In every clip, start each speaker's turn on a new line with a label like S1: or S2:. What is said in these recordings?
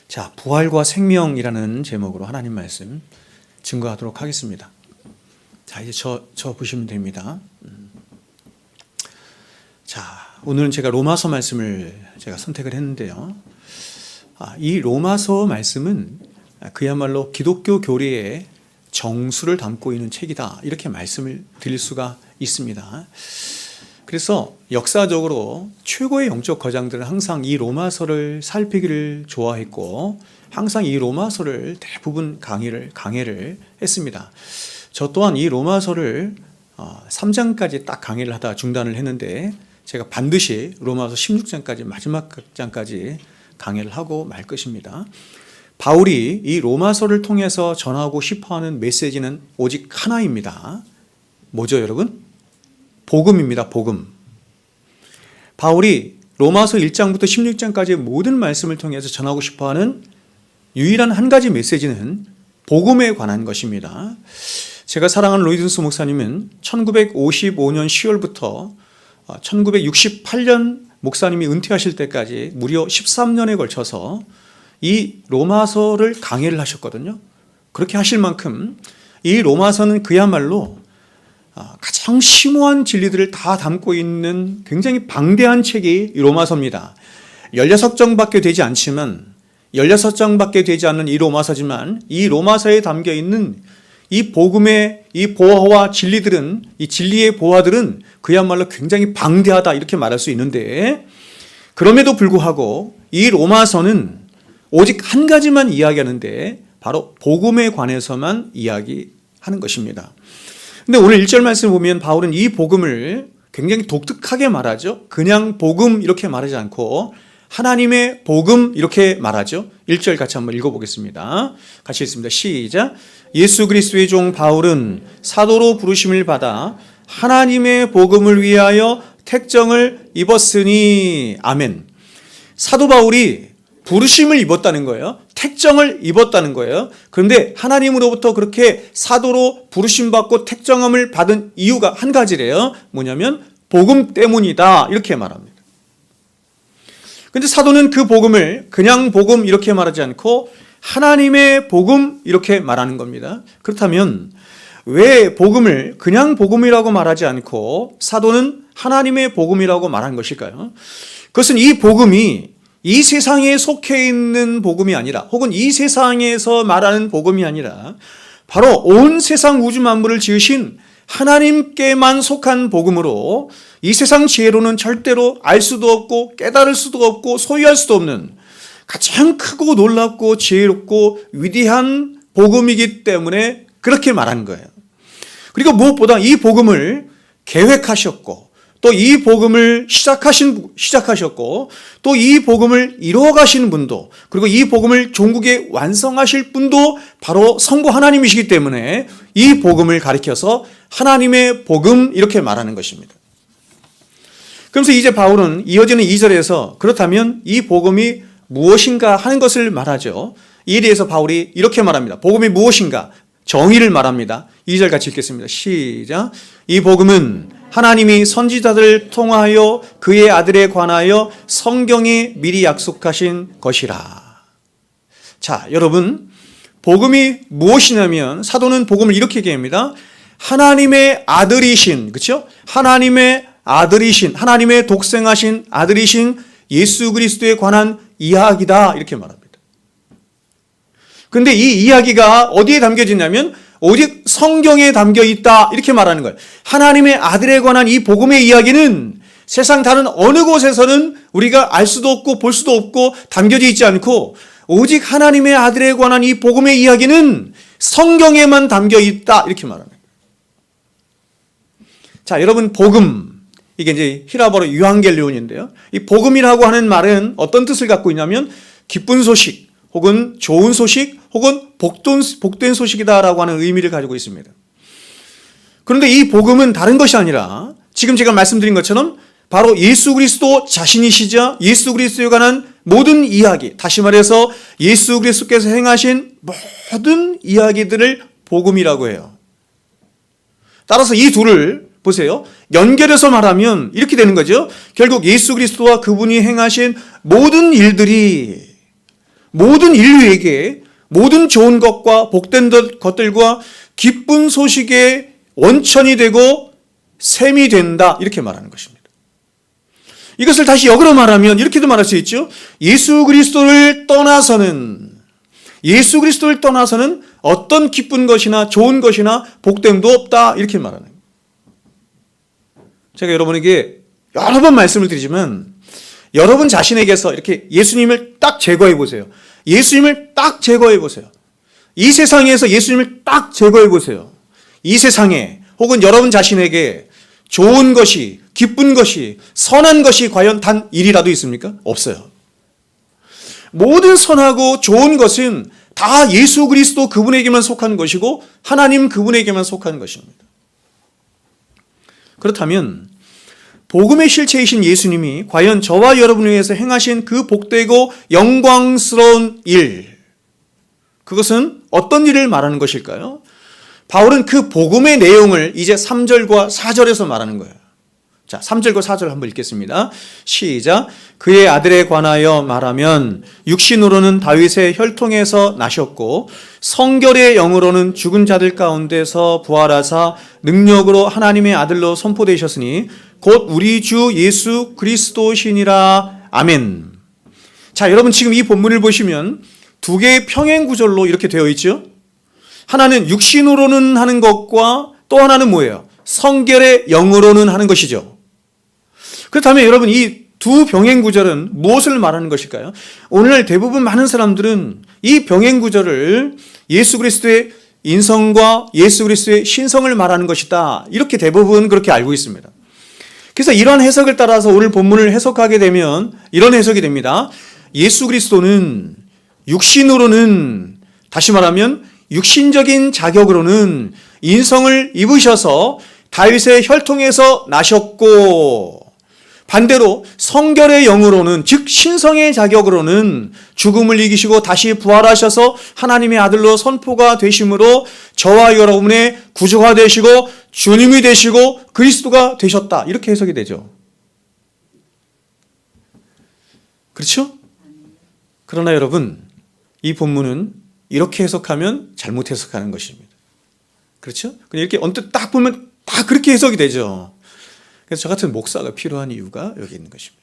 S1: 자, 부활과 생명이라는 제목으로 하나님 말씀 증거하도록 하겠습니다. 자, 이제 저 보시면 됩니다. 자, 오늘은 제가 로마서 말씀을 제가 선택을 했는데요. 이 로마서 말씀은 그야말로 기독교 교리의 정수를 담고 있는 책이다, 이렇게 말씀을 드릴 수가 있습니다. 그래서 역사적으로 최고의 영적 거장들은 항상 이 로마서를 살피기를 좋아했고 항상 이 로마서를 대부분 강해를 했습니다. 저 또한 이 로마서를 3장까지 딱 강의를 하다 중단을 했는데 제가 반드시 로마서 16장까지 마지막 장까지 강의를 하고 말 것입니다. 바울이 이 로마서를 통해서 전하고 싶어하는 메시지는 오직 하나입니다. 뭐죠, 여러분? 복음입니다. 복음. 바울이 로마서 1장부터 16장까지의 모든 말씀을 통해서 전하고 싶어하는 유일한 한 가지 메시지는 복음에 관한 것입니다. 제가 사랑하는 로이든스 목사님은 1955년 10월부터 1968년 목사님이 은퇴하실 때까지 무려 13년에 걸쳐서 이 로마서를 강해를 하셨거든요. 그렇게 하실 만큼 이 로마서는 그야말로 가장 심오한 진리들을 다 담고 있는 굉장히 방대한 책이 로마서입니다. 16장밖에 되지 않지만 16장밖에 되지 않는 이 로마서지만 이 로마서에 담겨 있는 이 복음의 이 보화와 진리들은, 이 진리의 보화들은 그야말로 굉장히 방대하다, 이렇게 말할 수 있는데, 그럼에도 불구하고 이 로마서는 오직 한 가지만 이야기하는데 바로 복음에 관해서만 이야기하는 것입니다. 근데 오늘 1절 말씀을 보면 바울은 이 복음을 굉장히 독특하게 말하죠. 그냥 복음 이렇게 말하지 않고 하나님의 복음 이렇게 말하죠. 1절 같이 한번 읽어보겠습니다. 같이 읽습니다. 시작. 예수 그리스도의 종 바울은 사도로 부르심을 받아 하나님의 복음을 위하여 택정을 입었으니. 아멘. 사도 바울이 부르심을 입었다는 거예요. 택정을 입었다는 거예요. 그런데 하나님으로부터 그렇게 사도로 부르심받고 택정함을 받은 이유가 한 가지래요. 뭐냐면 복음 때문이다, 이렇게 말합니다. 그런데 사도는 그 복음을 그냥 복음 이렇게 말하지 않고 하나님의 복음 이렇게 말하는 겁니다. 그렇다면 왜 복음을 그냥 복음이라고 말하지 않고 사도는 하나님의 복음이라고 말한 것일까요? 그것은 이 복음이 이 세상에 속해 있는 복음이 아니라, 혹은 이 세상에서 말하는 복음이 아니라 바로 온 세상 우주 만물을 지으신 하나님께만 속한 복음으로 이 세상 지혜로는 절대로 알 수도 없고 깨달을 수도 없고 소유할 수도 없는 가장 크고 놀랍고 지혜롭고 위대한 복음이기 때문에 그렇게 말한 거예요. 그리고 무엇보다 이 복음을 계획하셨고 또 이 복음을 시작하셨고 또 이 복음을 이루어가시는 분도, 그리고 이 복음을 종국에 완성하실 분도 바로 성부 하나님이시기 때문에 이 복음을 가리켜서 하나님의 복음 이렇게 말하는 것입니다. 그러면서 이제 바울은 이어지는 2절에서 그렇다면 이 복음이 무엇인가 하는 것을 말하죠. 이에 대해서 바울이 이렇게 말합니다. 복음이 무엇인가? 정의를 말합니다. 2절 같이 읽겠습니다. 시작. 이 복음은 하나님이 선지자들을 통하여 그의 아들에 관하여 성경에 미리 약속하신 것이라. 자, 여러분, 복음이 무엇이냐면 사도는 복음을 이렇게 얘기합니다. 하나님의 아들이신, 그렇죠? 하나님의 아들이신, 하나님의 독생하신 아들이신 예수 그리스도에 관한 이야기다, 이렇게 말합니다. 그런데 이 이야기가 어디에 담겨져 있냐면 오직 성경에 담겨 있다, 이렇게 말하는 거예요. 하나님의 아들에 관한 이 복음의 이야기는 세상 다른 어느 곳에서는 우리가 알 수도 없고 볼 수도 없고 담겨져 있지 않고 오직 하나님의 아들에 관한 이 복음의 이야기는 성경에만 담겨 있다, 이렇게 말합니다. 자, 여러분, 복음, 이게 이제 히라버로 유앙겔리온인데요. 이 복음이라고 하는 말은 어떤 뜻을 갖고 있냐면 기쁜 소식, 혹은 좋은 소식, 혹은 복된 소식이다라고 하는 의미를 가지고 있습니다. 그런데 이 복음은 다른 것이 아니라 지금 제가 말씀드린 것처럼 바로 예수 그리스도 자신이시자 예수 그리스도에 관한 모든 이야기, 다시 말해서 예수 그리스도께서 행하신 모든 이야기들을 복음이라고 해요. 따라서 이 둘을 보세요. 연결해서 말하면 이렇게 되는 거죠. 결국 예수 그리스도와 그분이 행하신 모든 일들이 모든 인류에게 모든 좋은 것과 복된 것들과 기쁜 소식의 원천이 되고 샘이 된다, 이렇게 말하는 것입니다. 이것을 다시 역으로 말하면 이렇게도 말할 수 있죠. 예수 그리스도를 떠나서는 어떤 기쁜 것이나 좋은 것이나 복됨도 없다, 이렇게 말하는 거예요. 제가 여러분에게 여러 번 말씀을 드리지만 여러분 자신에게서 이렇게 예수님을 딱 제거해 보세요. 예수님을 딱 제거해 보세요. 이 세상에서 예수님을 딱 제거해 보세요. 이 세상에 혹은 여러분 자신에게 좋은 것이, 기쁜 것이, 선한 것이 과연 단 1이라도 있습니까? 없어요. 모든 선하고 좋은 것은 다 예수 그리스도 그분에게만 속한 것이고 하나님 그분에게만 속한 것입니다. 그렇다면 복음의 실체이신 예수님이 과연 저와 여러분을 위해서 행하신 그 복되고 영광스러운 일, 그것은 어떤 일을 말하는 것일까요? 바울은 그 복음의 내용을 이제 3절과 4절에서 말하는 거예요. 자, 3절과 4절 한번 읽겠습니다. 시작. 그의 아들에 관하여 말하면 육신으로는 다윗의 혈통에서 나셨고 성결의 영으로는 죽은 자들 가운데서 부활하사 능력으로 하나님의 아들로 선포되셨으니 곧 우리 주 예수 그리스도시니라. 아멘. 자, 여러분 지금 이 본문을 보시면 두 개의 평행 구절로 이렇게 되어 있죠. 하나는 육신으로는 하는 것과 또 하나는 뭐예요? 성결의 영으로는 하는 것이죠. 그렇다면 여러분 이 두 병행 구절은 무엇을 말하는 것일까요? 오늘날 대부분 많은 사람들은 이 병행 구절을 예수 그리스도의 인성과 예수 그리스도의 신성을 말하는 것이다, 이렇게 대부분 그렇게 알고 있습니다. 그래서 이러한 해석을 따라서 오늘 본문을 해석하게 되면 이런 해석이 됩니다. 예수 그리스도는 육신으로는, 다시 말하면 육신적인 자격으로는 인성을 입으셔서 다윗의 혈통에서 나셨고, 반대로 성결의 영으로는, 즉 신성의 자격으로는 죽음을 이기시고 다시 부활하셔서 하나님의 아들로 선포가 되심으로 저와 여러분의 구주가 되시고 주님이 되시고 그리스도가 되셨다, 이렇게 해석이 되죠. 그렇죠? 그러나 여러분, 이 본문은 이렇게 해석하면 잘못 해석하는 것입니다. 그렇죠? 그냥 이렇게 언뜻 딱 보면 다 그렇게 해석이 되죠. 그래서 저 같은 목사가 필요한 이유가 여기 있는 것입니다.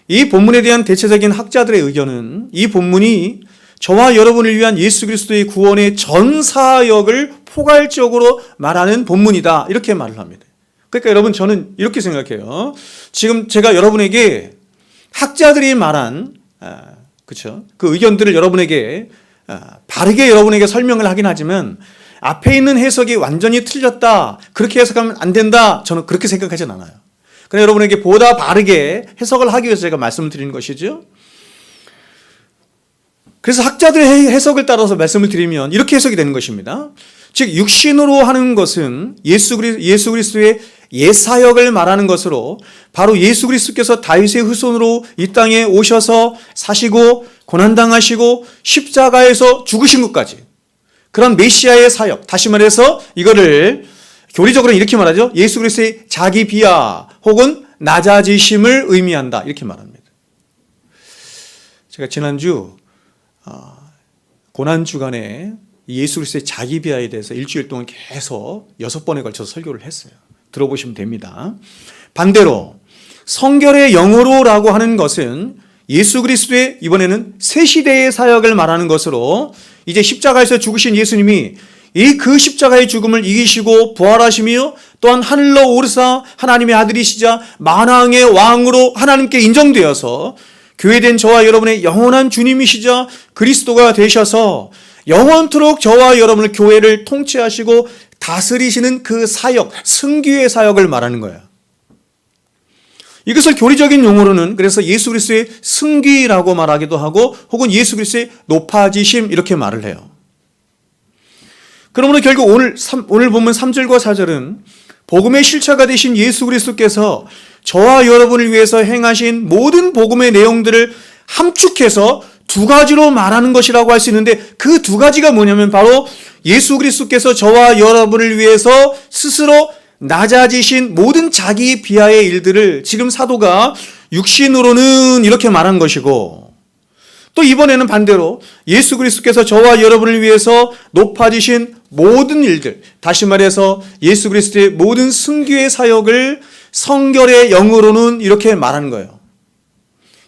S1: 이 본문에 대한 대체적인 학자들의 의견은 이 본문이 저와 여러분을 위한 예수 그리스도의 구원의 전 사역을 포괄적으로 말하는 본문이다, 이렇게 말을 합니다. 그러니까 여러분, 저는 이렇게 생각해요. 지금 제가 여러분에게 학자들이 말한 그렇죠? 그 의견들을 여러분에게 바르게 여러분에게 설명을 하긴 하지만 앞에 있는 해석이 완전히 틀렸다, 그렇게 해석하면 안 된다, 저는 그렇게 생각하진 않아요. 그래서 여러분에게 보다 바르게 해석을 하기 위해서 제가 말씀을 드리는 것이죠. 그래서 학자들의 해석을 따라서 말씀을 드리면 이렇게 해석이 되는 것입니다. 즉 육신으로 하는 것은 예수 그리스도의 옛사역을 말하는 것으로 바로 예수 그리스도께서 다윗의 후손으로 이 땅에 오셔서 사시고 고난당하시고 십자가에서 죽으신 것까지, 그런 메시아의 사역, 다시 말해서 이거를 교리적으로 이렇게 말하죠. 예수 그리스도의 자기 비하 혹은 낮아지심을 의미한다, 이렇게 말합니다. 제가 지난주 고난주간에 예수 그리스도의 자기 비하에 대해서 일주일 동안 계속 6번에 걸쳐서 설교를 했어요. 들어보시면 됩니다. 반대로 성결의 영으로라고 하는 것은 예수 그리스도의 이번에는 새 시대의 사역을 말하는 것으로 이제 십자가에서 죽으신 예수님이 이 그 십자가의 죽음을 이기시고 부활하시며 또한 하늘로 오르사 하나님의 아들이시자 만왕의 왕으로 하나님께 인정되어서 교회된 저와 여러분의 영원한 주님이시자 그리스도가 되셔서 영원토록 저와 여러분의 교회를 통치하시고 다스리시는 그 사역, 승귀의 사역을 말하는 거예요. 이것을 교리적인 용어로는 그래서 예수 그리스도의 승귀라고 말하기도 하고 혹은 예수 그리스도의 높아지심, 이렇게 말을 해요. 그러므로 결국 오늘 본문 3절과 4절은 복음의 실체가 되신 예수 그리스도께서 저와 여러분을 위해서 행하신 모든 복음의 내용들을 함축해서 두 가지로 말하는 것이라고 할 수 있는데, 그 두 가지가 뭐냐면 바로 예수 그리스도께서 저와 여러분을 위해서 스스로 낮아지신 모든 자기 비하의 일들을 지금 사도가 육신으로는 이렇게 말한 것이고, 또 이번에는 반대로 예수 그리스도께서 저와 여러분을 위해서 높아지신 모든 일들, 다시 말해서 예수 그리스도의 모든 순교의 사역을 성결의 영으로는 이렇게 말하는 거예요.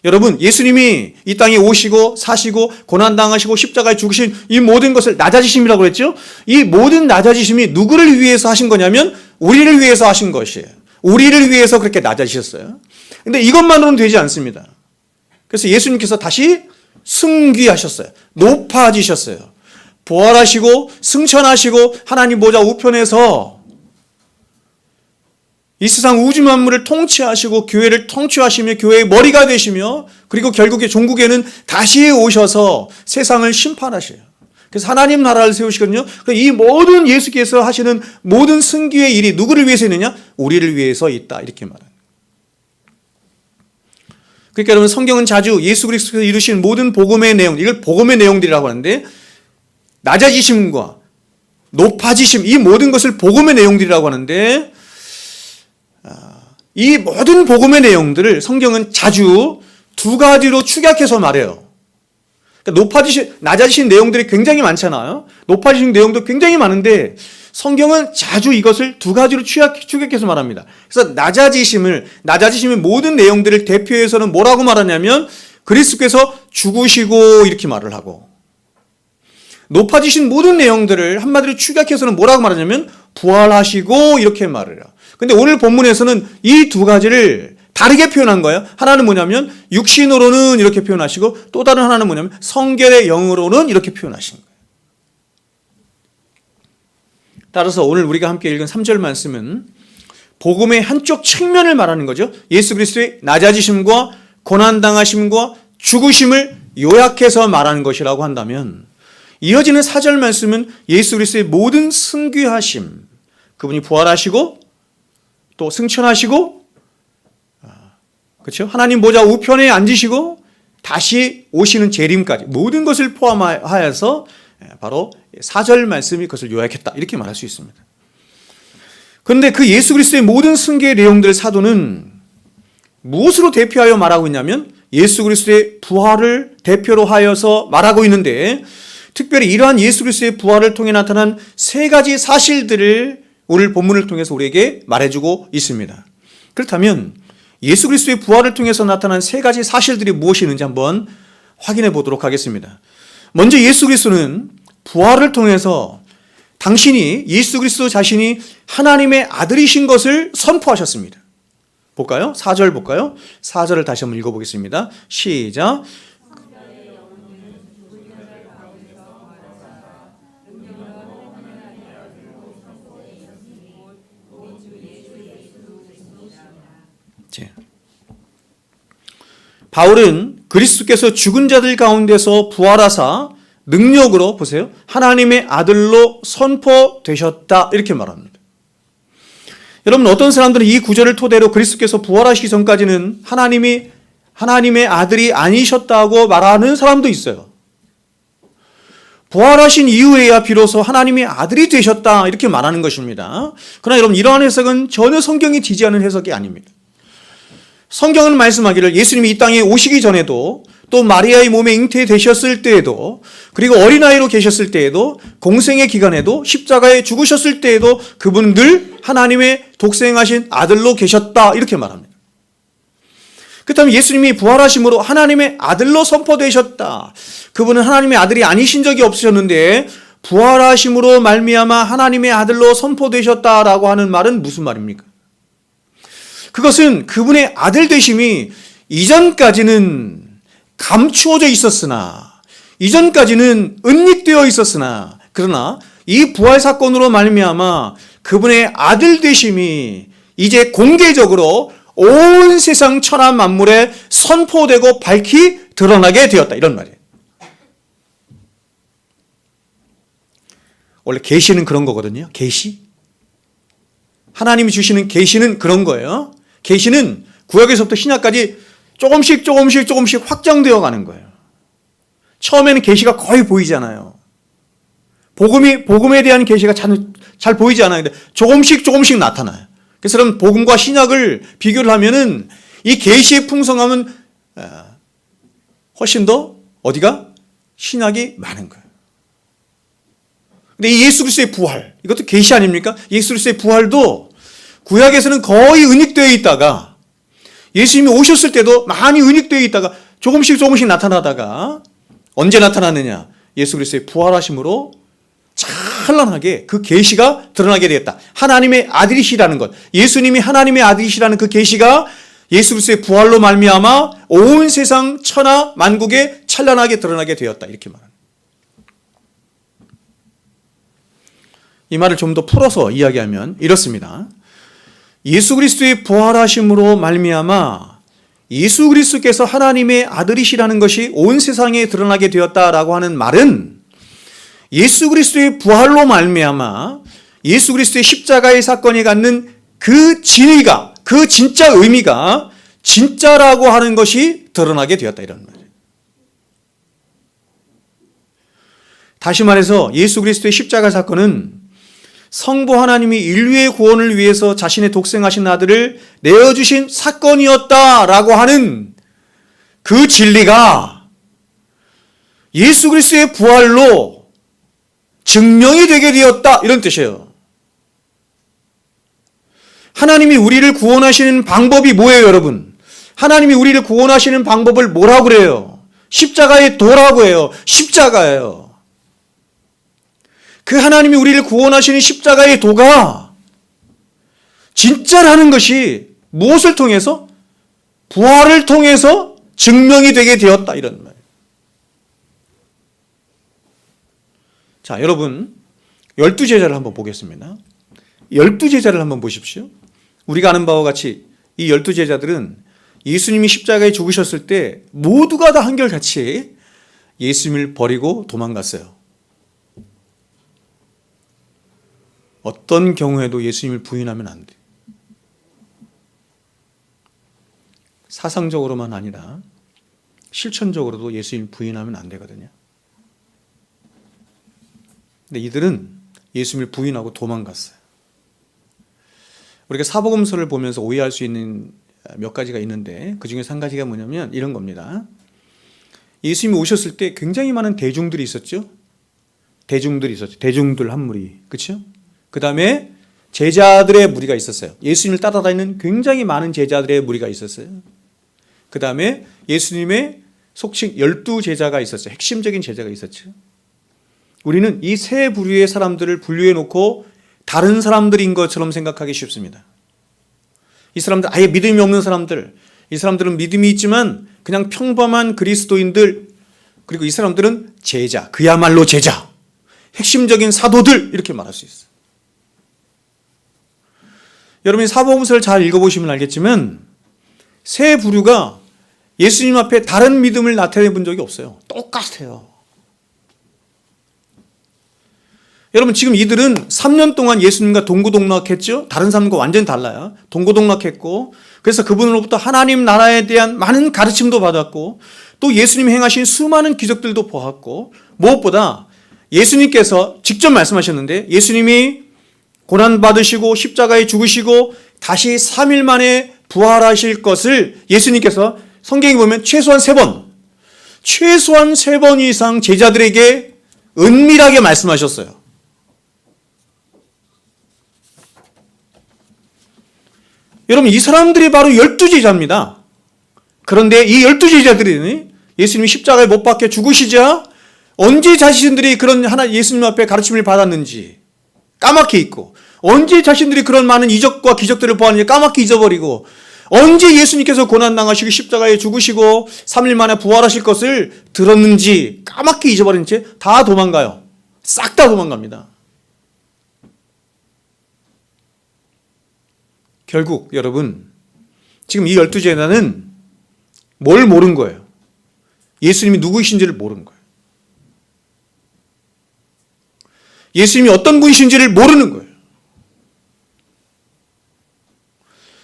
S1: 여러분, 예수님이 이 땅에 오시고 사시고 고난당하시고 십자가에 죽으신 이 모든 것을 낮아지심이라고 그랬죠? 이 모든 낮아지심이 누구를 위해서 하신 거냐면 우리를 위해서 하신 것이에요. 우리를 위해서 그렇게 낮아지셨어요. 근데 이것만으로는 되지 않습니다. 그래서 예수님께서 다시 승귀하셨어요. 높아지셨어요. 부활하시고 승천하시고 하나님 보좌 우편에서 이 세상 우주 만물을 통치하시고 교회를 통치하시며 교회의 머리가 되시며 그리고 결국에 종국에는 다시 오셔서 세상을 심판하셔요. 그래서 하나님 나라를 세우시거든요. 이 모든 예수께서 하시는 모든 승귀의 일이 누구를 위해서 있느냐? 우리를 위해서 있다. 이렇게 말합니다. 그러니까 여러분, 성경은 자주 예수 그리스도께서 이루신 모든 복음의 내용, 이걸 복음의 내용들이라고 하는데, 낮아지심과 높아지심, 이 모든 것을 복음의 내용들이라고 하는데, 이 모든 복음의 내용들을 성경은 자주 두 가지로 축약해서 말해요. 그러니까 낮아지신 내용들이 굉장히 많잖아요. 높아지신 내용도 굉장히 많은데 성경은 자주 이것을 두 가지로 축약해서 말합니다. 그래서 낮아지심의 모든 내용들을 대표해서는 뭐라고 말하냐면 그리스도께서 죽으시고 이렇게 말을 하고, 높아지신 모든 내용들을 한마디로 축약해서는 뭐라고 말하냐면 부활하시고 이렇게 말을 해요. 근데 오늘 본문에서는 이 두 가지를 다르게 표현한 거예요. 하나는 뭐냐면 육신으로는 이렇게 표현하시고 또 다른 하나는 뭐냐면 성결의 영으로는 이렇게 표현하신 거예요. 따라서 오늘 우리가 함께 읽은 3절 말씀은 복음의 한쪽 측면을 말하는 거죠. 예수 그리스도의 낮아지심과 고난당하심과 죽으심을 요약해서 말하는 것이라고 한다면, 이어지는 4절 말씀은 예수 그리스도의 모든 승귀하심, 그분이 부활하시고 또 승천하시고, 그렇죠? 하나님 보좌 우편에 앉으시고 다시 오시는 재림까지 모든 것을 포함하여서 바로 4절 말씀이 그것을 요약했다, 이렇게 말할 수 있습니다. 그런데 그 예수 그리스도의 모든 승계의 내용들을 사도는 무엇으로 대표하여 말하고 있냐면 예수 그리스도의 부활을 대표로 하여서 말하고 있는데, 특별히 이러한 예수 그리스도의 부활을 통해 나타난 세 가지 사실들을 오늘 본문을 통해서 우리에게 말해주고 있습니다. 그렇다면 예수 그리스도의 부활을 통해서 나타난 세 가지 사실들이 무엇이 있는지 한번 확인해 보도록 하겠습니다. 먼저 예수 그리스도는 부활을 통해서 당신이, 예수 그리스도 자신이 하나님의 아들이신 것을 선포하셨습니다. 볼까요? 4절 볼까요? 4절을 다시 한번 읽어보겠습니다. 시작. 바울은 그리스도께서 죽은 자들 가운데서 부활하사 능력으로, 보세요, 하나님의 아들로 선포되셨다, 이렇게 말합니다. 여러분, 어떤 사람들은 이 구절을 토대로 그리스도께서 부활하시기 전까지는 하나님의 아들이 아니셨다고 말하는 사람도 있어요. 부활하신 이후에야 비로소 하나님의 아들이 되셨다, 이렇게 말하는 것입니다. 그러나 여러분, 이러한 해석은 전혀 성경이 지지하는 해석이 아닙니다. 성경은 말씀하기를 예수님이 이 땅에 오시기 전에도, 또 마리아의 몸에 잉태되셨을 때에도, 그리고 어린아이로 계셨을 때에도, 공생의 기간에도, 십자가에 죽으셨을 때에도 그분은 늘 하나님의 독생하신 아들로 계셨다, 이렇게 말합니다. 그렇다면 예수님이 부활하심으로 하나님의 아들로 선포되셨다, 그분은 하나님의 아들이 아니신 적이 없으셨는데 부활하심으로 말미암아 하나님의 아들로 선포되셨다라고 하는 말은 무슨 말입니까? 그것은 그분의 아들 되심이 이전까지는 감추어져 있었으나, 이전까지는 은닉되어 있었으나, 그러나 이 부활 사건으로 말미암아 그분의 아들 되심이 이제 공개적으로 온 세상 천하 만물에 선포되고 밝히 드러나게 되었다, 이런 말이에요. 원래 계시는 그런 거거든요. 계시. 하나님이 주시는 계시는 그런 거예요. 계시는 구약에서부터 신약까지 조금씩 확장되어 가는 거예요. 처음에는 계시가 거의 보이지 않아요. 복음에 대한 계시가 잘 보이지 않아요. 근데 조금씩 나타나요. 그래서 그럼 복음과 신약을 비교를 하면은 이 계시의 풍성함은 훨씬 더 어디가? 신약이 많은 거예요. 근데 이 예수 그리스도의 부활, 이것도 계시 아닙니까? 예수 그리스도의 부활도 구약에서는 거의 은닉되어 있다가 예수님이 오셨을 때도 많이 은닉되어 있다가 조금씩 나타나다가 언제 나타나느냐? 예수 그리스도의 부활하심으로 찬란하게 그 계시가 드러나게 되었다. 하나님의 아들이시라는 것, 예수님이 하나님의 아들이시라는 그 계시가 예수 그리스도의 부활로 말미암아 온 세상 천하 만국에 찬란하게 드러나게 되었다. 이렇게 말합니다. 이 말을 좀 더 풀어서 이야기하면 이렇습니다. 예수 그리스도의 부활하심으로 말미암아 예수 그리스도께서 하나님의 아들이시라는 것이 온 세상에 드러나게 되었다라고 하는 말은 예수 그리스도의 부활로 말미암아 예수 그리스도의 십자가의 사건이 갖는 그 진의가, 그 진짜 의미가 진짜라고 하는 것이 드러나게 되었다, 이런 말이에요. 다시 말해서 예수 그리스도의 십자가 사건은 성부 하나님이 인류의 구원을 위해서 자신의 독생하신 아들을 내어주신 사건이었다라고 하는 그 진리가 예수 그리스도의 부활로 증명이 되게 되었다, 이런 뜻이에요. 하나님이 우리를 구원하시는 방법이 뭐예요, 여러분? 하나님이 우리를 구원하시는 방법을 뭐라고 그래요? 십자가의 도라고 해요. 십자가예요. 그 하나님이 우리를 구원하시는 십자가의 도가 진짜라는 것이 무엇을 통해서? 부활을 통해서 증명이 되게 되었다, 이런 말이에요. 자, 여러분 12제자를 한번 보겠습니다. 12제자를 한번 보십시오. 우리가 아는 바와 같이 이 12제자들은 예수님이 십자가에 죽으셨을 때 모두가 다 한결같이 예수님을 버리고 도망갔어요. 어떤 경우에도 예수님을 부인하면 안 돼. 사상적으로만 아니라 실천적으로도 예수님을 부인하면 안 되거든요. 근데 이들은 예수님을 부인하고 도망갔어요. 우리가 사복음서를 보면서 오해할 수 있는 몇 가지가 있는데 그 중에서 한 가지가 뭐냐면 이런 겁니다. 예수님이 오셨을 때 굉장히 많은 대중들이 있었죠. 대중들 한 무리. 그렇죠? 그 다음에 제자들의 무리가 있었어요. 예수님을 따라다니는 굉장히 많은 제자들의 무리가 있었어요. 그 다음에 예수님의 속칭 12제자가 있었어요. 핵심적인 제자가 있었죠. 우리는 이 세 부류의 사람들을 분류해 놓고 다른 사람들인 것처럼 생각하기 쉽습니다. 이 사람들 아예 믿음이 없는 사람들, 이 사람들은 믿음이 있지만 그냥 평범한 그리스도인들, 그리고 이 사람들은 제자, 그야말로 제자, 핵심적인 사도들, 이렇게 말할 수 있어요. 여러분이 사복음서를 잘 읽어보시면 알겠지만 세 부류가 예수님 앞에 다른 믿음을 나타내 본 적이 없어요. 똑같아요. 여러분 지금 이들은 3년 동안 예수님과 동고동락했죠. 다른 사람과 완전히 달라요. 동고동락했고 그래서 그분으로부터 하나님 나라에 대한 많은 가르침도 받았고 또 예수님이 행하신 수많은 기적들도 보았고 무엇보다 예수님께서 직접 말씀하셨는데 예수님이 고난받으시고 십자가에 죽으시고 다시 3일 만에 부활하실 것을 예수님께서 성경에 보면 최소한 3번 이상 제자들에게 은밀하게 말씀하셨어요. 여러분 이 사람들이 바로 12제자입니다. 그런데 이 12제자들이 예수님이 십자가에 못 박혀 죽으시자 언제 자신들이 그런 예수님 앞에 가르침을 받았는지 까맣게 잊고 언제 자신들이 그런 많은 이적과 기적들을 보았는지 까맣게 잊어버리고 언제 예수님께서 고난당하시고 십자가에 죽으시고 3일 만에 부활하실 것을 들었는지 까맣게 잊어버린 채 다 도망가요. 싹 다 도망갑니다. 결국 여러분 지금 이 12제자는 뭘 모른 거예요? 예수님이 누구이신지를 모른 거예요. 예수님이 어떤 분이신지를 모르는 거예요.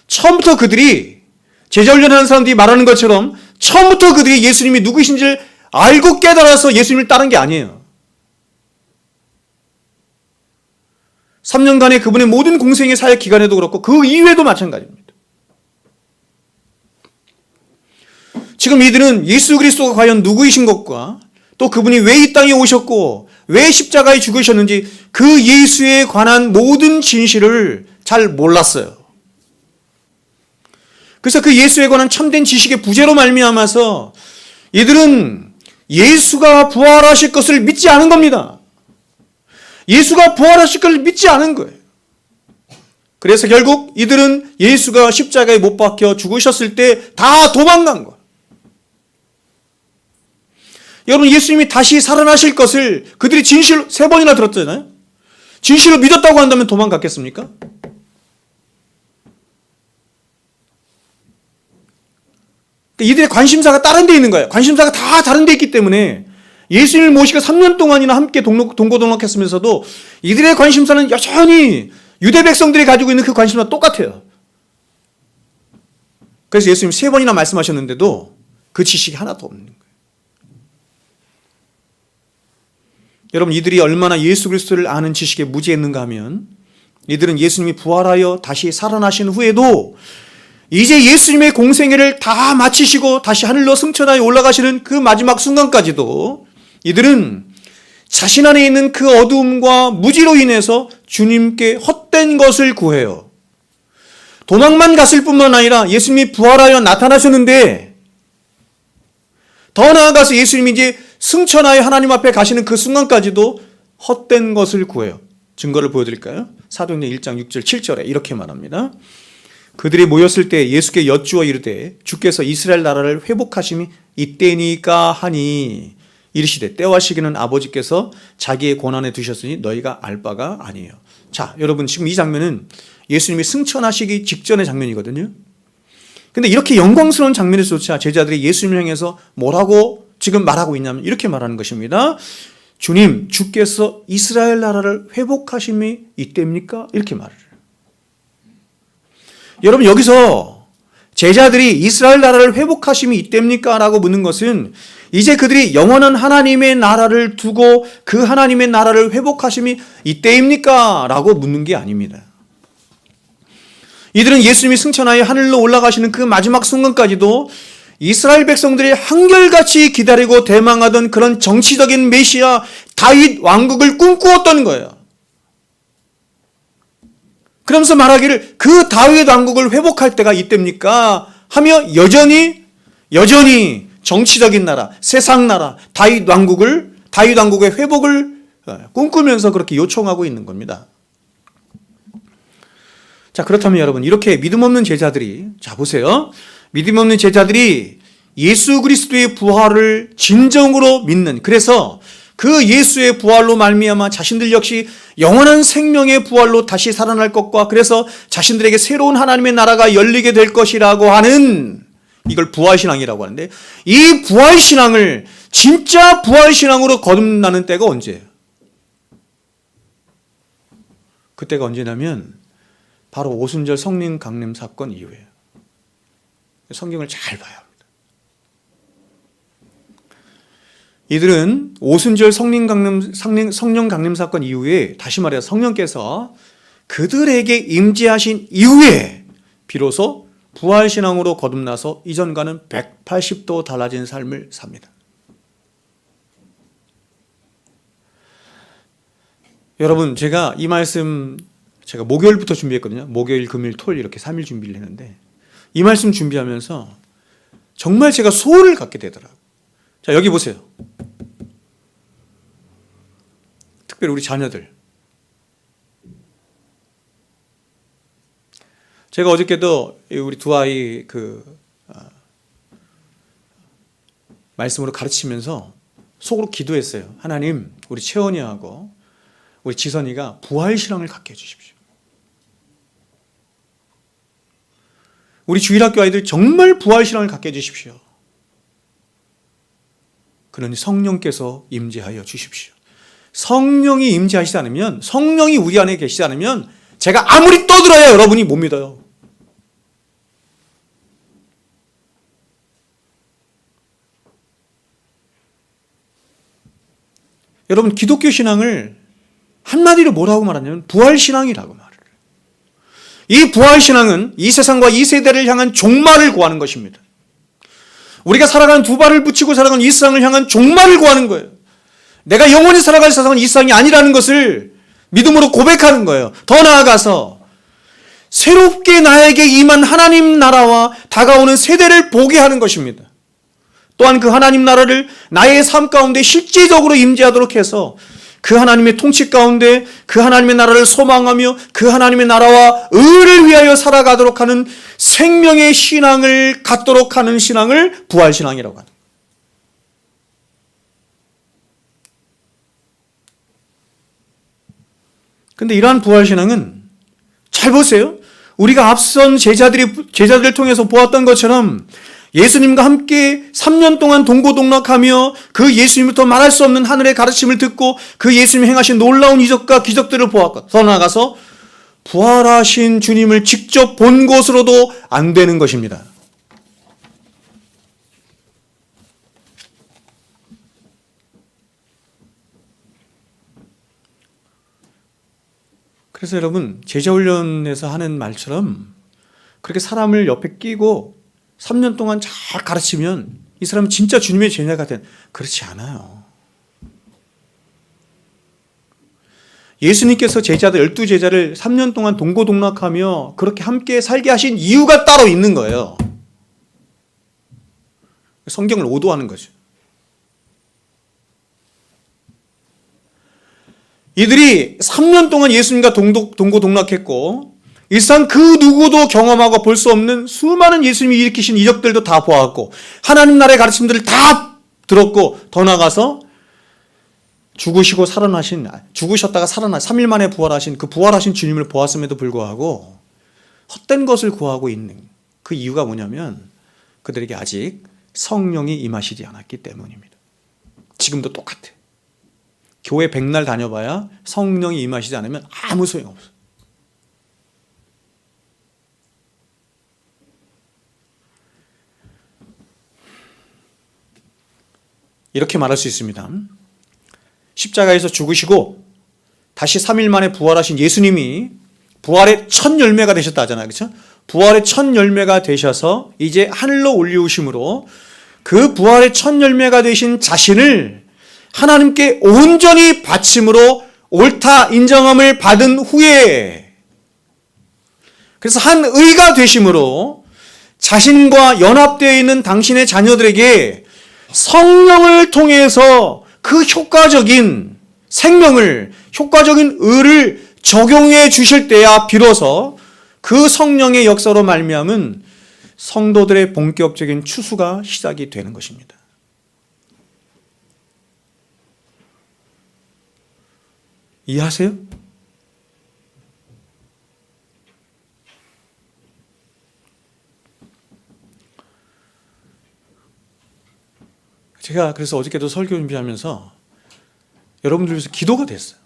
S1: 처음부터 그들이 제자훈련하는 사람들이 말하는 것처럼 처음부터 그들이 예수님이 누구이신지를 알고 깨달아서 예수님을 따른 게 아니에요. 3년간의 그분의 모든 공생의 사역 기간에도 그렇고 그 이후에도 마찬가지입니다. 지금 이들은 예수 그리스도가 과연 누구이신 것과 또 그분이 왜 이 땅에 오셨고 왜 십자가에 죽으셨는지 그 예수에 관한 모든 진실을 잘 몰랐어요. 그래서 그 예수에 관한 참된 지식의 부재로 말미암아서 이들은 예수가 부활하실 것을 믿지 않은 겁니다. 예수가 부활하실 것을 믿지 않은 거예요. 그래서 결국 이들은 예수가 십자가에 못 박혀 죽으셨을 때 다 도망간 거예요. 여러분, 예수님이 다시 살아나실 것을 그들이 진실로 3번이나 들었잖아요. 진실로 믿었다고 한다면 도망갔겠습니까? 이들의 관심사가 다른 데 있는 거예요. 관심사가 다 다른 데 있기 때문에 예수님을 모시고 3년 동안이나 함께 동고동락했으면서도 이들의 관심사는 여전히 유대 백성들이 가지고 있는 그 관심사와 똑같아요. 그래서 예수님 3번이나 말씀하셨는데도 그 지식이 하나도 없는 거예요. 여러분, 이들이 얼마나 예수 그리스도를 아는 지식에 무지했는가 하면 이들은 예수님이 부활하여 다시 살아나신 후에도 이제 예수님의 공생애를 다 마치시고 다시 하늘로 승천하여 올라가시는 그 마지막 순간까지도 이들은 자신 안에 있는 그 어두움과 무지로 인해서 주님께 헛된 것을 구해요. 도망만 갔을 뿐만 아니라 예수님이 부활하여 나타나셨는데 더 나아가서 예수님이 이제 승천하여 하나님 앞에 가시는 그 순간까지도 헛된 것을 구해요. 증거를 보여드릴까요? 사도행전 1장 6절 7절에 이렇게 말합니다. 그들이 모였을 때 예수께 여쭈어 이르되 주께서 이스라엘 나라를 회복하심이 이때니까 하니 이르시되 때와 시기는 아버지께서 자기의 권한에 두셨으니 너희가 알 바가 아니에요. 자, 여러분, 지금 이 장면은 예수님이 승천하시기 직전의 장면이거든요. 근데 이렇게 영광스러운 장면에서조차 제자들이 예수님을 향해서 뭐라고 지금 말하고 있냐면 이렇게 말하는 것입니다. 주님, 주께서 이스라엘 나라를 회복하심이 이때입니까? 이렇게 말을 해요. 여러분, 여기서 제자들이 이스라엘 나라를 회복하심이 이때입니까? 라고 묻는 것은 이제 그들이 영원한 하나님의 나라를 두고 그 하나님의 나라를 회복하심이 이때입니까? 라고 묻는 게 아닙니다. 이들은 예수님이 승천하여 하늘로 올라가시는 그 마지막 순간까지도 이스라엘 백성들이 한결같이 기다리고 대망하던 그런 정치적인 메시아 다윗 왕국을 꿈꾸었던 거예요. 그러면서 말하기를 그 다윗 왕국을 회복할 때가 이때입니까? 하며 여전히 정치적인 나라, 세상 나라, 다윗 왕국의 회복을 꿈꾸면서 그렇게 요청하고 있는 겁니다. 자, 그렇다면 여러분, 이렇게 믿음 없는 제자들이, 자, 보세요. 믿음 없는 제자들이 예수 그리스도의 부활을 진정으로 믿는, 그래서 그 예수의 부활로 말미암아 자신들 역시 영원한 생명의 부활로 다시 살아날 것과 그래서 자신들에게 새로운 하나님의 나라가 열리게 될 것이라고 하는, 이걸 부활신앙이라고 하는데, 이 부활신앙을 진짜 부활신앙으로 거듭나는 때가 언제예요? 그때가 언제냐면 바로 오순절 성령 강림 사건 이후에요. 성경을 잘 봐야 합니다. 이들은 오순절 성령 강림 사건 이후에, 다시 말해서 성령께서 그들에게 임재하신 이후에 비로소 부활신앙으로 거듭나서 이전과는 180도 달라진 삶을 삽니다. 여러분, 제가 이 말씀 목요일부터 준비했거든요. 목요일, 금요일, 토요일 이렇게 3일 준비를 했는데 이 말씀 준비하면서 정말 제가 소원을 갖게 되더라고요. 자, 여기 보세요. 특별히 우리 자녀들. 제가 어저께도 우리 두 아이 말씀으로 가르치면서 속으로 기도했어요. 하나님, 우리 채원이하고 우리 지선이가 부활신앙을 갖게 해주십시오. 우리 주일학교 아이들 정말 부활신앙을 갖게 해주십시오. 그러니 성령께서 임재하여 주십시오. 성령이 임재하시지 않으면, 성령이 우리 안에 계시지 않으면 제가 아무리 떠들어야 여러분이 못 믿어요. 여러분, 기독교 신앙을 한마디로 뭐라고 말하냐면 부활신앙이라고 말해요. 이 부활신앙은 이 세상과 이 세대를 향한 종말을 구하는 것입니다. 우리가 살아가는 두 발을 붙이고 살아가는 이 세상을 향한 종말을 구하는 거예요. 내가 영원히 살아갈 세상은 이 세상이 아니라는 것을 믿음으로 고백하는 거예요. 더 나아가서 새롭게 나에게 임한 하나님 나라와 다가오는 세대를 보게 하는 것입니다. 또한 그 하나님 나라를 나의 삶 가운데 실제적으로 임재하도록 해서 그 하나님의 통치 가운데 그 하나님의 나라를 소망하며 그 하나님의 나라와 의를 위하여 살아가도록 하는 생명의 신앙을 갖도록 하는 신앙을 부활신앙이라고 합니다. 근데 이러한 부활신앙은 잘 보세요. 우리가 앞선 제자들을 통해서 보았던 것처럼 예수님과 함께 3년 동안 동고동락하며 그 예수님부터 말할 수 없는 하늘의 가르침을 듣고 그 예수님이 행하신 놀라운 이적과 기적들을 보았고 더 나아가서 부활하신 주님을 직접 본 것으로도 안 되는 것입니다. 그래서 여러분 제자훈련에서 하는 말처럼 그렇게 사람을 옆에 끼고 3년 동안 잘 가르치면 이 사람은 진짜 주님의 제자가 된, 그렇지 않아요. 예수님께서 제자들 12제자를 3년 동안 동고동락하며 그렇게 함께 살게 하신 이유가 따로 있는 거예요. 성경을 오도하는 거죠. 이들이 3년 동안 예수님과 동고동락했고 일상 그 누구도 경험하고 볼 수 없는 수많은 예수님이 일으키신 이적들도 다 보았고 하나님 나라의 가르침들을 다 들었고 더 나아가서 죽으셨다가 살아나신 3일 만에 부활하신 그 부활하신 주님을 보았음에도 불구하고 헛된 것을 구하고 있는 그 이유가 뭐냐면 그들에게 아직 성령이 임하시지 않았기 때문입니다. 지금도 똑같아. 교회 백날 다녀봐야 성령이 임하시지 않으면 아무 소용없어. 이렇게 말할 수 있습니다. 십자가에서 죽으시고 다시 3일 만에 부활하신 예수님이 부활의 첫 열매가 되셨다 하잖아요. 그렇죠? 부활의 첫 열매가 되셔서 이제 하늘로 올리우심으로 그 부활의 첫 열매가 되신 자신을 하나님께 온전히 바침으로 옳다 인정함을 받은 후에 그래서 한 의가 되심으로 자신과 연합되어 있는 당신의 자녀들에게 성령을 통해서 그 효과적인 생명을, 효과적인 의를 적용해 주실 때야 비로소 그 성령의 역사로 말미암은 성도들의 본격적인 추수가 시작이 되는 것입니다. 이해하세요? 제가 그래서 어저께도 설교 준비하면서 여러분들 위해서 기도가 됐어요.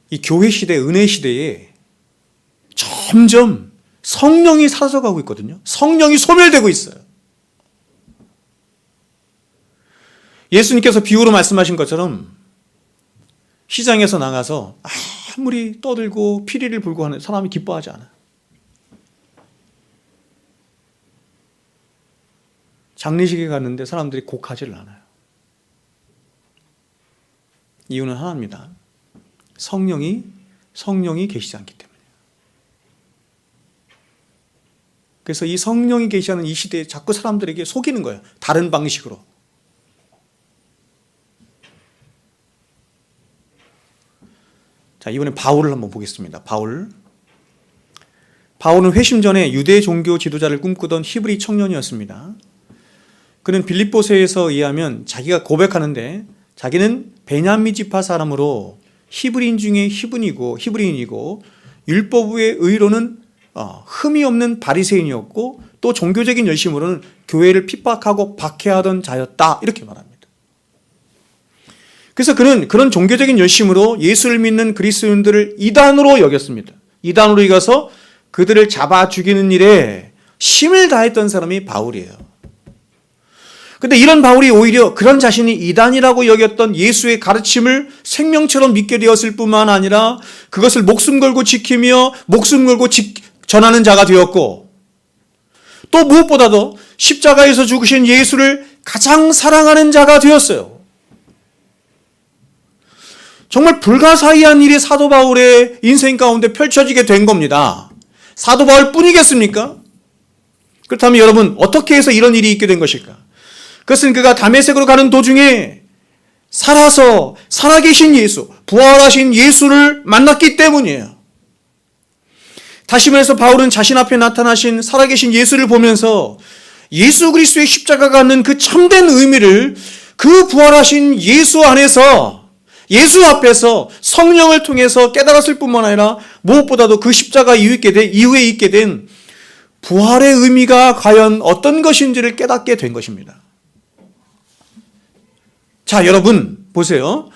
S1: 이 교회 시대, 은혜 시대에 점점 성령이 사라져가고 있거든요. 성령이 소멸되고 있어요. 예수님께서 비유로 말씀하신 것처럼 시장에서 나가서 아무리 떠들고 피리를 불고 하는 사람이 기뻐하지 않아요. 장례식에 갔는데 사람들이 곡하지를 않아요. 이유는 하나입니다. 성령이 계시지 않기 때문에. 그래서 이 성령이 계시는 이 시대에 자꾸 사람들에게 속이는 거예요. 다른 방식으로. 자, 이번엔 바울을 한번 보겠습니다. 바울은 회심 전에 유대 종교 지도자를 꿈꾸던 히브리 청년이었습니다. 그는 빌립보서에서 의하면 자기가 고백하는데 자기는 베냐민 지파 사람으로 히브리인 중에 히브리인이고 율법의 의로는 흠이 없는 바리새인이었고 또 종교적인 열심으로는 교회를 핍박하고 박해하던 자였다 이렇게 말합니다. 그래서 그는 그런 종교적인 열심으로 예수를 믿는 그리스도인들을 이단으로 여겼습니다. 이단으로 이가서 그들을 잡아 죽이는 일에 힘을 다했던 사람이 바울이에요. 근데 이런 바울이 오히려 그런 자신이 이단이라고 여겼던 예수의 가르침을 생명처럼 믿게 되었을 뿐만 아니라 그것을 목숨 걸고 지키며 목숨 걸고 전하는 자가 되었고, 또 무엇보다도 십자가에서 죽으신 예수를 가장 사랑하는 자가 되었어요. 정말 불가사의한 일이 사도 바울의 인생 가운데 펼쳐지게 된 겁니다. 사도 바울 뿐이겠습니까? 그렇다면 여러분, 어떻게 해서 이런 일이 있게 된 것일까? 그것은 그가 다메섹으로 가는 도중에 살아서 살아계신 예수, 부활하신 예수를 만났기 때문이에요. 다시 말해서 바울은 자신 앞에 나타나신 살아계신 예수를 보면서 예수 그리스도의 십자가가 갖는 그 참된 의미를 그 부활하신 예수 안에서, 예수 앞에서 성령을 통해서 깨달았을 뿐만 아니라 무엇보다도 그 십자가 이후에 있게 된 부활의 의미가 과연 어떤 것인지를 깨닫게 된 것입니다. 자, 여러분 보세요.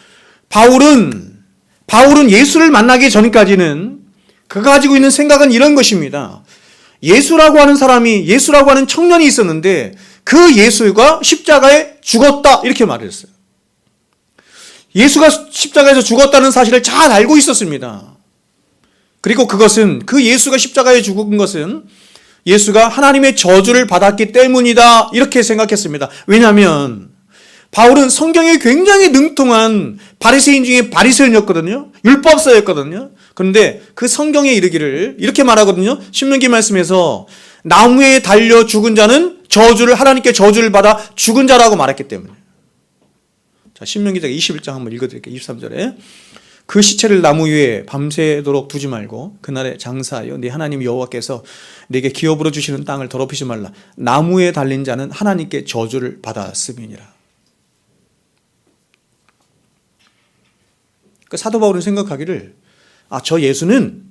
S1: 바울은 예수를 만나기 전까지는 그가 가지고 있는 생각은 이런 것입니다. 예수라고 하는 사람이, 예수라고 하는 청년이 있었는데 그 예수가 십자가에 죽었다, 이렇게 말했어요. 예수가 십자가에서 죽었다는 사실을 잘 알고 있었습니다. 그리고 그것은, 그 예수가 십자가에 죽은 것은 예수가 하나님의 저주를 받았기 때문이다, 이렇게 생각했습니다. 왜냐하면 바울은 성경에 굉장히 능통한 바리새인 중에 바리새인이었거든요. 율법사였거든요. 그런데 그 성경에 이르기를 이렇게 말하거든요. 신명기 말씀에서 나무에 달려 죽은 자는 하나님께 저주를 받아 죽은 자라고 말했기 때문에. 자, 신명기장 21장 한번 읽어드릴게요. 23절에 그 시체를 나무 위에 밤새도록 두지 말고 그날에 장사하여 네 하나님 여호와께서 네게 기업으로 주시는 땅을 더럽히지 말라. 나무에 달린 자는 하나님께 저주를 받았음이니라. 그 사도 바울은 생각하기를, 저 예수는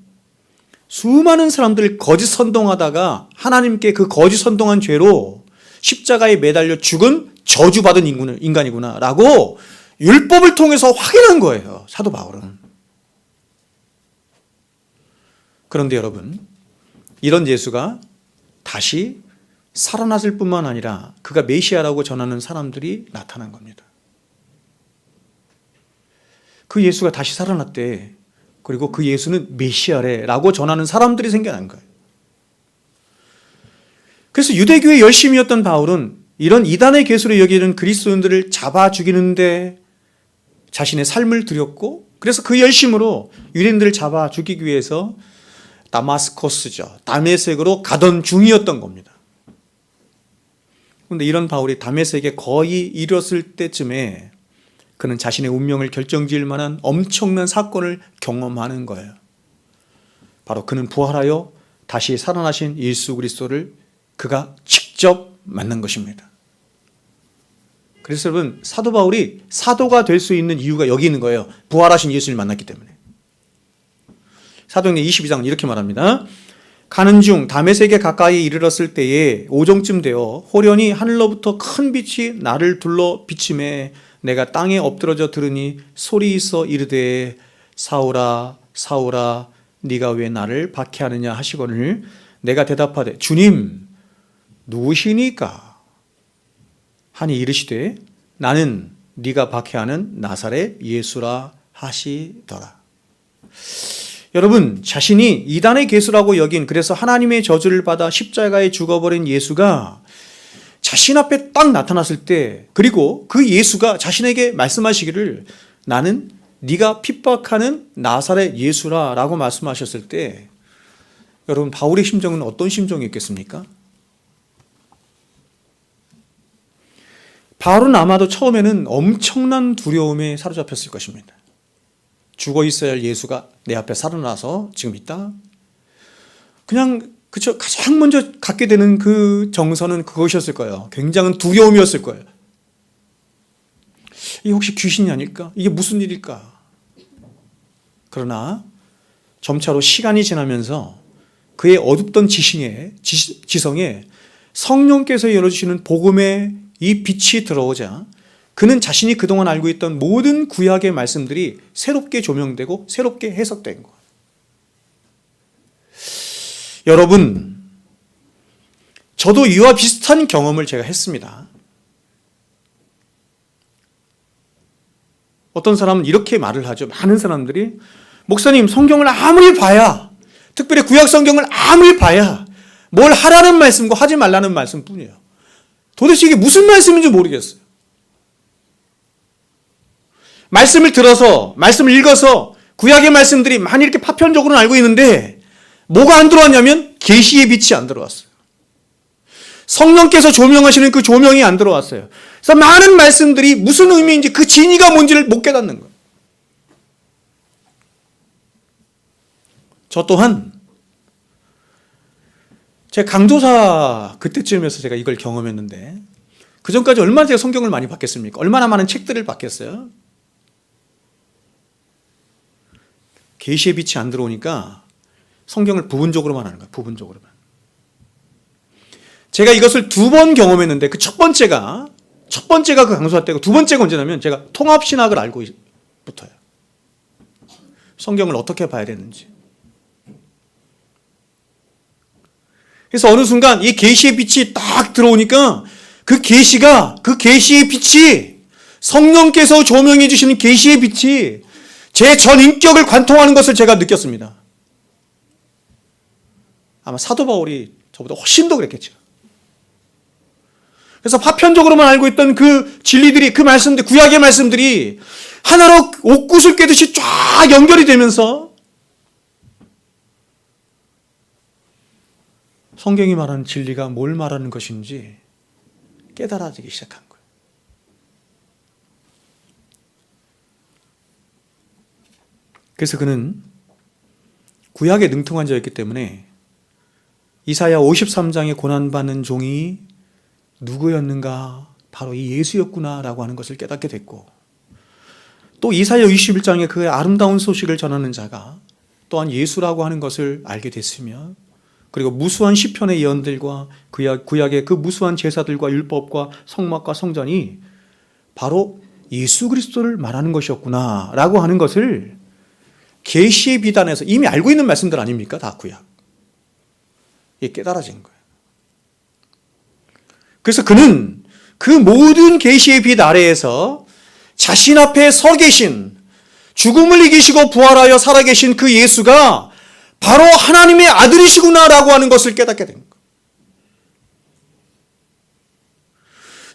S1: 수많은 사람들 거짓 선동하다가 하나님께 그 거짓 선동한 죄로 십자가에 매달려 죽은 저주받은 인간이구나 라고 율법을 통해서 확인한 거예요, 사도 바울은. 그런데 여러분, 이런 예수가 다시 살아났을 뿐만 아니라 그가 메시아라고 전하는 사람들이 나타난 겁니다. 그 예수가 다시 살아났대. 그리고 그 예수는 메시아래라고 전하는 사람들이 생겨난 거예요. 그래서 유대교에 열심이었던 바울은 이런 이단의 괴수로 여기는 그리스도인들을 잡아 죽이는데 자신의 삶을 들였고, 그래서 그 열심으로 유대인들을 잡아 죽이기 위해서 다메섹으로 가던 중이었던 겁니다. 그런데 이런 바울이 다메섹에 거의 이르렀을 때쯤에 그는 자신의 운명을 결정지을 만한 엄청난 사건을 경험하는 거예요. 바로 그는 부활하여 다시 살아나신 예수 그리스도를 그가 직접 만난 것입니다. 그래서 여러분, 사도 바울이 사도가 될 수 있는 이유가 여기 있는 거예요. 부활하신 예수를 만났기 때문에. 사도행전 22장은 이렇게 말합니다. 가는 중 다메섹에 가까이 이르렀을 때에 오정쯤 되어 호련히 하늘로부터 큰 빛이 나를 둘러 비침에 내가 땅에 엎드러져 들으니 소리 있어 이르되 사울아 사울아 네가 왜 나를 박해하느냐 하시거늘 내가 대답하되 주님 누구시니까 하니 이르시되 나는 네가 박해하는 나사렛 예수라 하시더라. 여러분, 자신이 이단의 괴수라고 여긴, 그래서 하나님의 저주를 받아 십자가에 죽어버린 예수가 자신 앞에 딱 나타났을 때, 그리고 그 예수가 자신에게 말씀하시기를 나는 네가 핍박하는 나사렛 예수라 라고 말씀하셨을 때, 여러분, 바울의 심정은 어떤 심정이었겠습니까? 바울은 아마도 처음에는 엄청난 두려움에 사로잡혔을 것입니다. 죽어 있어야 할 예수가 내 앞에 살아나서 지금 있다? 그냥 가장 먼저 갖게 되는 그 정서는 그것이었을 거예요. 굉장한 두려움이었을 거예요. 이게 혹시 귀신이 아닐까? 이게 무슨 일일까? 그러나 점차로 시간이 지나면서 그의 어둡던 지성에 성령께서 열어주시는 복음의 이 빛이 들어오자 그는 자신이 그동안 알고 있던 모든 구약의 말씀들이 새롭게 조명되고 새롭게 해석된 거예요. 여러분, 저도 이와 비슷한 경험을 제가 했습니다. 어떤 사람은 이렇게 말을 하죠. 많은 사람들이 목사님, 성경을 아무리 봐야, 특별히 구약 성경을 아무리 봐야 뭘 하라는 말씀과 하지 말라는 말씀뿐이에요. 도대체 이게 무슨 말씀인지 모르겠어요. 말씀을 들어서, 말씀을 읽어서 구약의 말씀들이 많이 이렇게 파편적으로는 알고 있는데 뭐가 안 들어왔냐면 계시의 빛이 안 들어왔어요. 성령께서 조명하시는 그 조명이 안 들어왔어요. 그래서 많은 말씀들이 무슨 의미인지 그 진의가 뭔지를 못 깨닫는 거예요. 저 또한 제가 강도사 그때쯤에서 제가 이걸 경험했는데 그 전까지 얼마나 제가 성경을 많이 봤겠습니까? 얼마나 많은 책들을 봤겠어요? 계시의 빛이 안 들어오니까 성경을 부분적으로만 하는 거예요. 부분적으로만. 제가 이것을 2번 경험했는데 그 첫 번째가 그 강도사 때고 두 번째가 언제냐면 제가 통합신학을 알고부터요. 성경을 어떻게 봐야 되는지. 그래서 어느 순간 이 계시의 빛이 딱 들어오니까 그 계시의 빛이 성령께서 조명해 주시는 계시의 빛이 제 전 인격을 관통하는 것을 제가 느꼈습니다. 아마 사도 바울이 저보다 훨씬 더 그랬겠죠. 그래서 파편적으로만 알고 있던 그 진리들이, 그 말씀들, 구약의 말씀들이 하나로 옥구슬 꿰듯이 쫙 연결이 되면서 성경이 말하는 진리가 뭘 말하는 것인지 깨달아지기 시작한 거예요. 그래서 그는 구약에 능통한 자였기 때문에 이사야 53장에 고난받는 종이 누구였는가? 바로 이 예수였구나라고 하는 것을 깨닫게 됐고, 또 이사야 61장에 그 아름다운 소식을 전하는 자가 또한 예수라고 하는 것을 알게 됐으며, 그리고 무수한 시편의 예언들과 구약의 그 무수한 제사들과 율법과 성막과 성전이 바로 예수 그리스도를 말하는 것이었구나라고 하는 것을 계시의 비단에서 이미 알고 있는 말씀들 아닙니까? 다 구약. 이게 깨달아진 거예요. 그래서 그는 그 모든 계시의 빛 아래에서 자신 앞에 서 계신, 죽음을 이기시고 부활하여 살아계신 그 예수가 바로 하나님의 아들이시구나라고 하는 것을 깨닫게 된 거예요.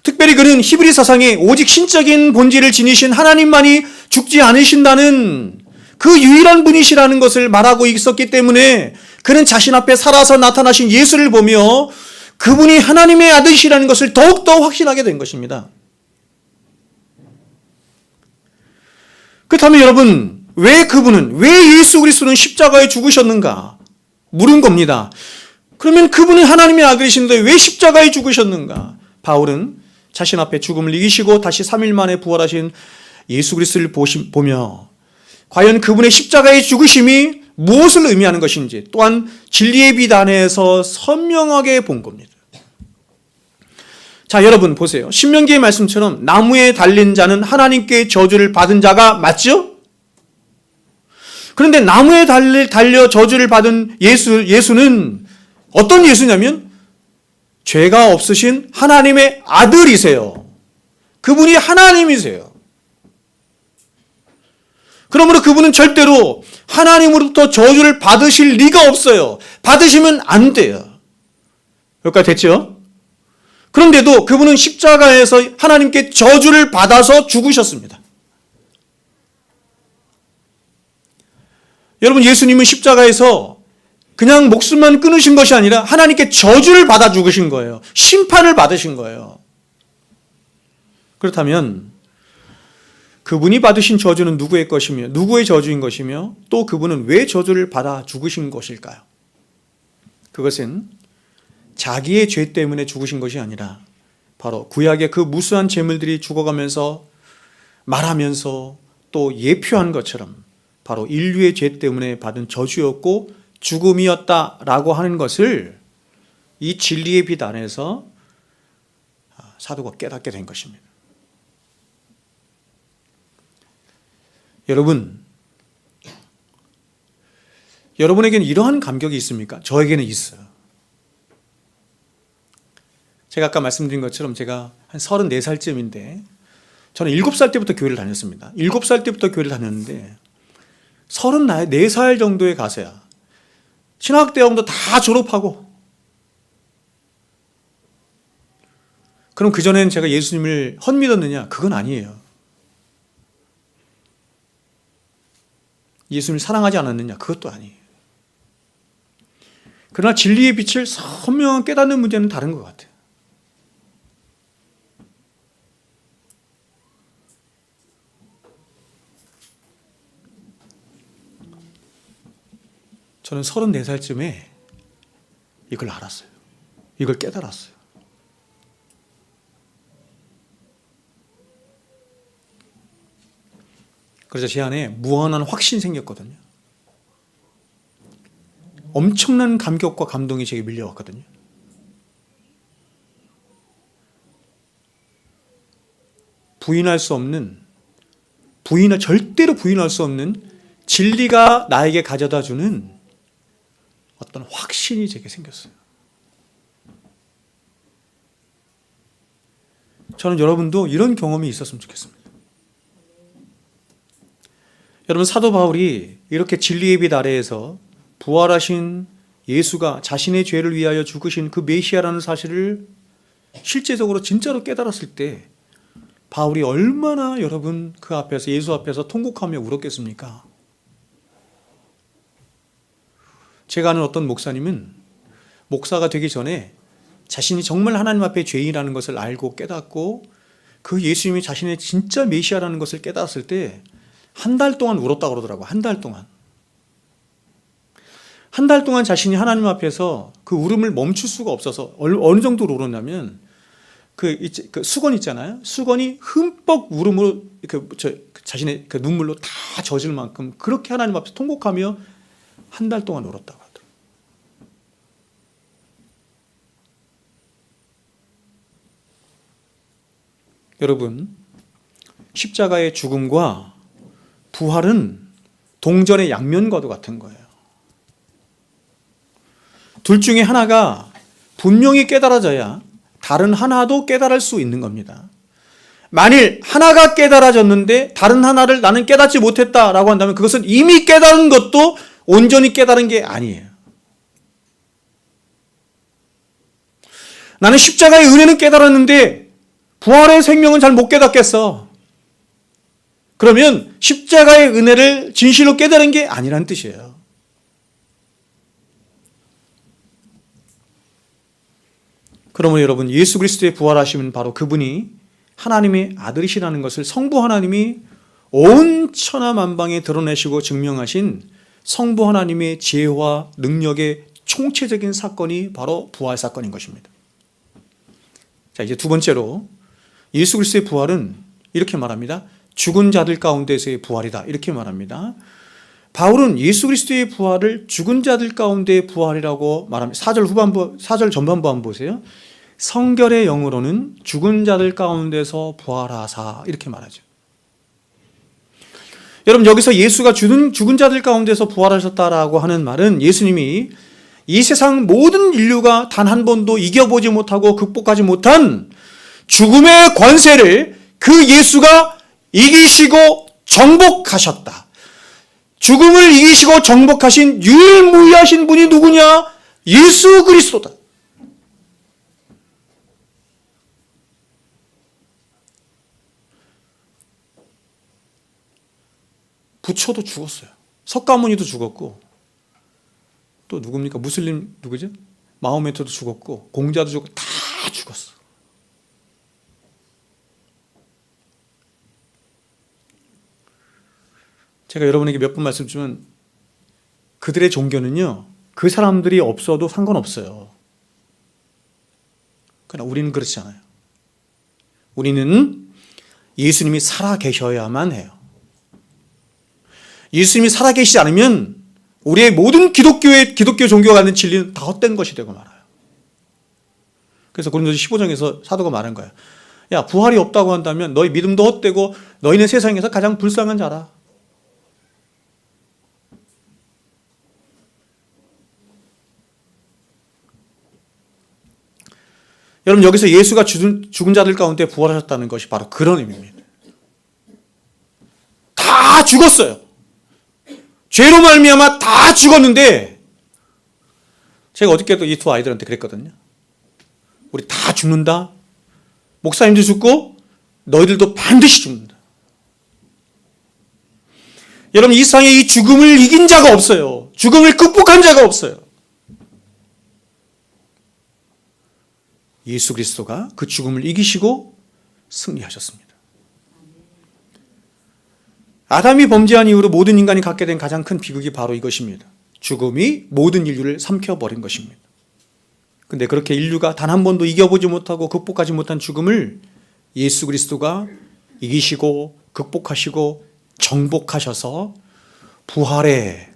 S1: 특별히 그는 히브리 사상에 오직 신적인 본질을 지니신 하나님만이 죽지 않으신다는 그 유일한 분이시라는 것을 말하고 있었기 때문에 그는 자신 앞에 살아서 나타나신 예수를 보며 그분이 하나님의 아들이시라는 것을 더욱더 확신하게 된 것입니다. 그렇다면 여러분, 왜 예수 그리스도는 십자가에 죽으셨는가? 물은 겁니다. 그러면 그분은 하나님의 아들이신데 왜 십자가에 죽으셨는가? 바울은 자신 앞에 죽음을 이기시고 다시 3일 만에 부활하신 예수 그리스도를 보며 과연 그분의 십자가의 죽으심이 무엇을 의미하는 것인지 또한 진리의 빛 안에서 선명하게 본 겁니다. 자, 여러분 보세요. 신명기의 말씀처럼 나무에 달린 자는 하나님께 저주를 받은 자가 맞죠? 그런데 나무에 달려 저주를 받은 예수는 어떤 예수냐면 죄가 없으신 하나님의 아들이세요. 그분이 하나님이세요. 그러므로 그분은 절대로 하나님으로부터 저주를 받으실 리가 없어요. 받으시면 안 돼요. 여기까지 됐죠? 그런데도 그분은 십자가에서 하나님께 저주를 받아서 죽으셨습니다. 여러분, 예수님은 십자가에서 그냥 목숨만 끊으신 것이 아니라 하나님께 저주를 받아 죽으신 거예요. 심판을 받으신 거예요. 그렇다면 그분이 받으신 저주는 누구의 것이며 누구의 저주인 것이며 또 그분은 왜 저주를 받아 죽으신 것일까요? 그것은 자기의 죄 때문에 죽으신 것이 아니라 바로 구약의 그 무수한 제물들이 죽어가면서 말하면서 또 예표한 것처럼 바로 인류의 죄 때문에 받은 저주였고 죽음이었다라고 하는 것을 이 진리의 빛 안에서 사도가 깨닫게 된 것입니다. 여러분에게는 이러한 감격이 있습니까? 저에게는 있어요. 제가 아까 말씀드린 것처럼 제가 한 34살쯤인데 저는 7살 때부터 교회를 다녔습니다. 7살 때부터 교회를 다녔는데 34살 정도에 가서야 신학대학원도 다 졸업하고, 그럼 그전에는 제가 예수님을 헛믿었느냐? 그건 아니에요. 예수님을 사랑하지 않았느냐? 그것도 아니에요. 그러나 진리의 빛을 선명하게 깨닫는 문제는 다른 것 같아요. 저는 34살쯤에 이걸 알았어요. 이걸 깨달았어요. 그래서 제 안에 무한한 확신이 생겼거든요. 엄청난 감격과 감동이 제게 밀려왔거든요. 절대로 부인할 수 없는 진리가 나에게 가져다 주는 어떤 확신이 제게 생겼어요. 저는 여러분도 이런 경험이 있었으면 좋겠습니다. 여러분, 사도 바울이 이렇게 진리의 빛 아래에서 부활하신 예수가 자신의 죄를 위하여 죽으신 그 메시아라는 사실을 실제적으로 진짜로 깨달았을 때 바울이 얼마나 여러분 그 앞에서, 예수 앞에서 통곡하며 울었겠습니까? 제가 아는 어떤 목사님은 목사가 되기 전에 자신이 정말 하나님 앞에 죄인이라는 것을 알고 깨닫고 그 예수님이 자신의 진짜 메시아라는 것을 깨달았을 때 한 달 동안 울었다고 그러더라고요. 한 달 동안. 한 달 동안 자신이 하나님 앞에서 그 울음을 멈출 수가 없어서 어느 정도로 울었냐면 그 수건 있잖아요. 수건이 흠뻑 울음으로 자신의 그 눈물로 다 젖을 만큼 그렇게 하나님 앞에서 통곡하며 한 달 동안 울었다고 하더라고요. 여러분, 십자가의 죽음과 부활은 동전의 양면과도 같은 거예요. 둘 중에 하나가 분명히 깨달아져야 다른 하나도 깨달을 수 있는 겁니다. 만일 하나가 깨달아졌는데 다른 하나를 나는 깨닫지 못했다라고 한다면 그것은 이미 깨달은 것도 온전히 깨달은 게 아니에요. 나는 십자가의 은혜는 깨달았는데 부활의 생명은 잘 못 깨닫겠어. 그러면 십자가의 은혜를 진실로 깨달은 게 아니란 뜻이에요. 그러면 여러분, 예수 그리스도의 부활하심은 바로 그분이 하나님의 아들이시라는 것을 성부 하나님이 온 천하 만방에 드러내시고 증명하신 성부 하나님의 지혜와 능력의 총체적인 사건이 바로 부활 사건인 것입니다. 자, 이제 두 번째로 예수 그리스도의 부활은 이렇게 말합니다. 죽은 자들 가운데서의 부활이다. 이렇게 말합니다. 바울은 예수 그리스도의 부활을 죽은 자들 가운데의 부활이라고 말합니다. 4절 전반부 한번 보세요. 성결의 영으로는 죽은 자들 가운데서 부활하사 이렇게 말하죠. 여러분, 여기서 예수가 죽은 자들 가운데서 부활하셨다라고 하는 말은 예수님이 이 세상 모든 인류가 단 한 번도 이겨보지 못하고 극복하지 못한 죽음의 권세를 그 예수가 이기시고 정복하셨다. 죽음을 이기시고 정복하신 유일무이하신 분이 누구냐? 예수 그리스도다. 부처도 죽었어요. 석가모니도 죽었고, 또 누굽니까? 무슬림 누구죠? 마호메트도 죽었고, 공자도 죽었고, 다 죽었어. 제가 여러분에게 몇 번 말씀드리면 그들의 종교는요, 그 사람들이 없어도 상관없어요. 그러나 우리는 그렇지 않아요. 우리는 예수님이 살아 계셔야만 해요. 예수님이 살아 계시지 않으면 우리의 모든 기독교 종교가 갖는 진리는 다 헛된 것이 되고 말아요. 그래서 고린도서 15장에서 사도가 말한 거예요. 야, 부활이 없다고 한다면 너희 믿음도 헛되고 너희는 세상에서 가장 불쌍한 자라. 여러분, 여기서 예수가 죽은 자들 가운데 부활하셨다는 것이 바로 그런 의미입니다. 죽었어요. 죄로 말미암아 다 죽었는데, 제가 어저께도 이 두 아이들한테 그랬거든요. 우리 다 죽는다. 목사님도 죽고 너희들도 반드시 죽는다. 여러분, 이 세상에 이 죽음을 이긴 자가 없어요. 죽음을 극복한 자가 없어요. 예수 그리스도가 그 죽음을 이기시고 승리하셨습니다. 아담이 범죄한 이후로 모든 인간이 갖게 된 가장 큰 비극이 바로 이것입니다. 죽음이 모든 인류를 삼켜버린 것입니다. 근데 그렇게 인류가 단 한 번도 이겨보지 못하고 극복하지 못한 죽음을 예수 그리스도가 이기시고 극복하시고 정복하셔서 부활의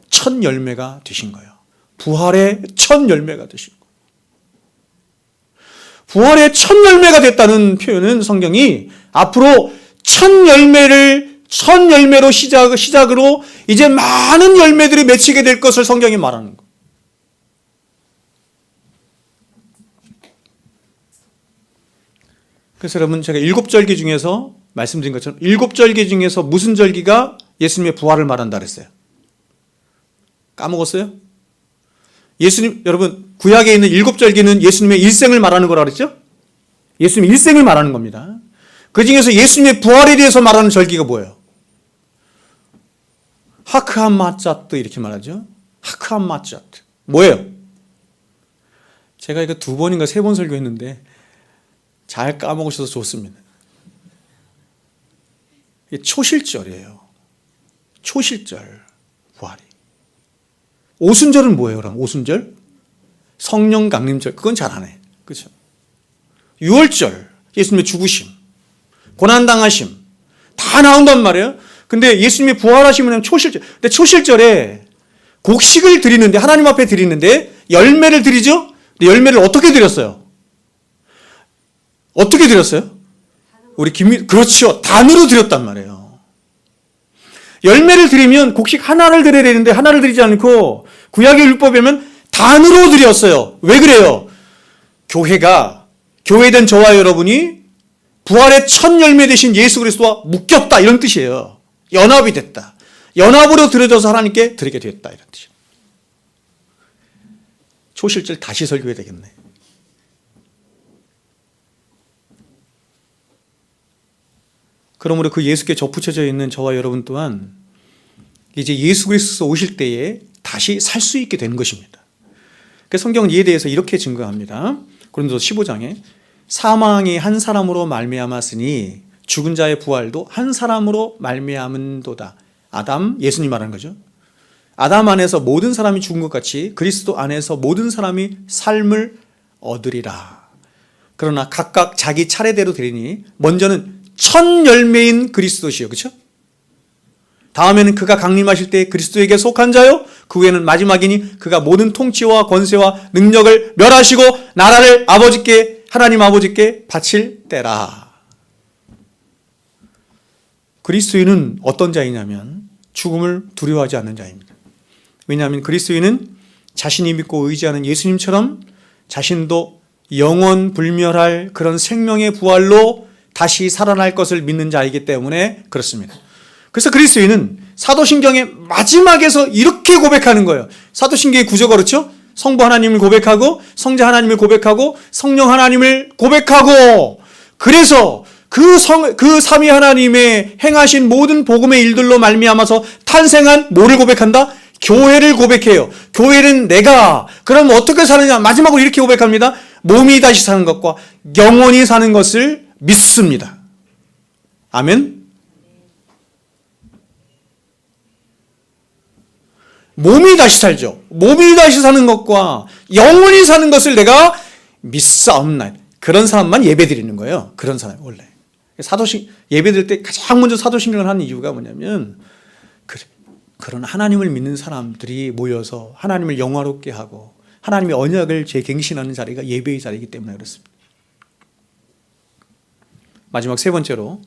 S1: 첫 열매가 되신 거예요. 부활의 첫 열매가 되신 거예요. 부활의 첫 열매가 됐다는 표현은 성경이 앞으로 첫 열매로 시작으로 이제 많은 열매들이 맺히게 될 것을 성경이 말하는 거예요. 그래서 여러분, 제가 7절기 중에서 말씀드린 것처럼 7절기 중에서 무슨 절기가 예수님의 부활을 말한다 그랬어요? 까먹었어요? 예수님, 여러분, 구약에 있는 7절기는 예수님의 일생을 말하는 거라 그랬죠? 예수님의 일생을 말하는 겁니다. 그 중에서 예수님의 부활에 대해서 말하는 절기가 뭐예요? 하크함마짜트 이렇게 말하죠. 하크함마짜트. 뭐예요? 제가 이거 2번인가 3번 설교했는데 잘 까먹으셔서 좋습니다. 이게 초실절이에요. 초실절 부활이. 오순절은 뭐예요? 그럼 오순절? 성령 강림절. 그건 잘 안 해. 그렇죠? 6월절 예수님의 죽으심, 고난당하심 다 나온단 말이에요. 근데 예수님이 부활하시면 초실절. 근데 초실절에 곡식을 드리는데, 하나님 앞에 드리는데 열매를 드리죠? 근데 열매를 어떻게 드렸어요? 어떻게 드렸어요? 그렇죠. 단으로 드렸단 말이에요. 열매를 드리면 곡식 하나를 드려야 되는데 하나를 드리지 않고 구약의 율법에는 단으로 드렸어요. 왜 그래요? 교회된 저와 여러분이 부활의 첫 열매 되신 예수 그리스도와 묶였다, 이런 뜻이에요. 연합이 됐다. 연합으로 드려져서 하나님께 드리게 됐다, 이런 뜻이에요. 초실절 다시 설교해야 되겠네. 그러므로 그 예수께 접붙여져 있는 저와 여러분 또한 이제 예수 그리스도 오실 때에 다시 살 수 있게 되는 것입니다. 그래서 성경은 이에 대해서 이렇게 증거합니다. 고린도서 15장에 사망이 한 사람으로 말미암았으니 죽은 자의 부활도 한 사람으로 말미암은도다. 아담, 예수님 말하는 거죠. 아담 안에서 모든 사람이 죽은 것 같이 그리스도 안에서 모든 사람이 삶을 얻으리라. 그러나 각각 자기 차례대로 되리니 먼저는 첫 열매인 그리스도시요. 그렇죠? 다음에는 그가 강림하실 때 그리스도에게 속한 자요, 그 후에는 마지막이니 그가 모든 통치와 권세와 능력을 멸하시고 나라를 하나님 아버지께 바칠 때라. 그리스도인은 어떤 자이냐면 죽음을 두려워하지 않는 자입니다. 왜냐하면 그리스도인은 자신이 믿고 의지하는 예수님처럼 자신도 영원 불멸할 그런 생명의 부활로 다시 살아날 것을 믿는 자이기 때문에 그렇습니다. 그래서 그리스도인은 사도신경의 마지막에서 이렇게 고백하는 거예요. 사도신경의 구조가 그렇죠? 성부 하나님을 고백하고 성자 하나님을 고백하고 성령 하나님을 고백하고, 그래서 그 삼위 하나님의 행하신 모든 복음의 일들로 말미암아서 탄생한 뭐를 고백한다? 교회를 고백해요. 교회는 내가 그럼 어떻게 사느냐? 마지막으로 이렇게 고백합니다. 몸이 다시 사는 것과 영원히 사는 것을 믿습니다. 아멘. 몸이 다시 살죠. 몸이 다시 사는 것과 영원히 사는 것을 내가 믿사옵나이다. 그런 사람만 예배 드리는 거예요. 그런 사람이 원래. 예배 드릴 때 가장 먼저 사도신경을 하는 이유가 뭐냐면, 그런 하나님을 믿는 사람들이 모여서 하나님을 영화롭게 하고 하나님의 언약을 재갱신하는 자리가 예배의 자리이기 때문에 그렇습니다. 마지막 세 번째로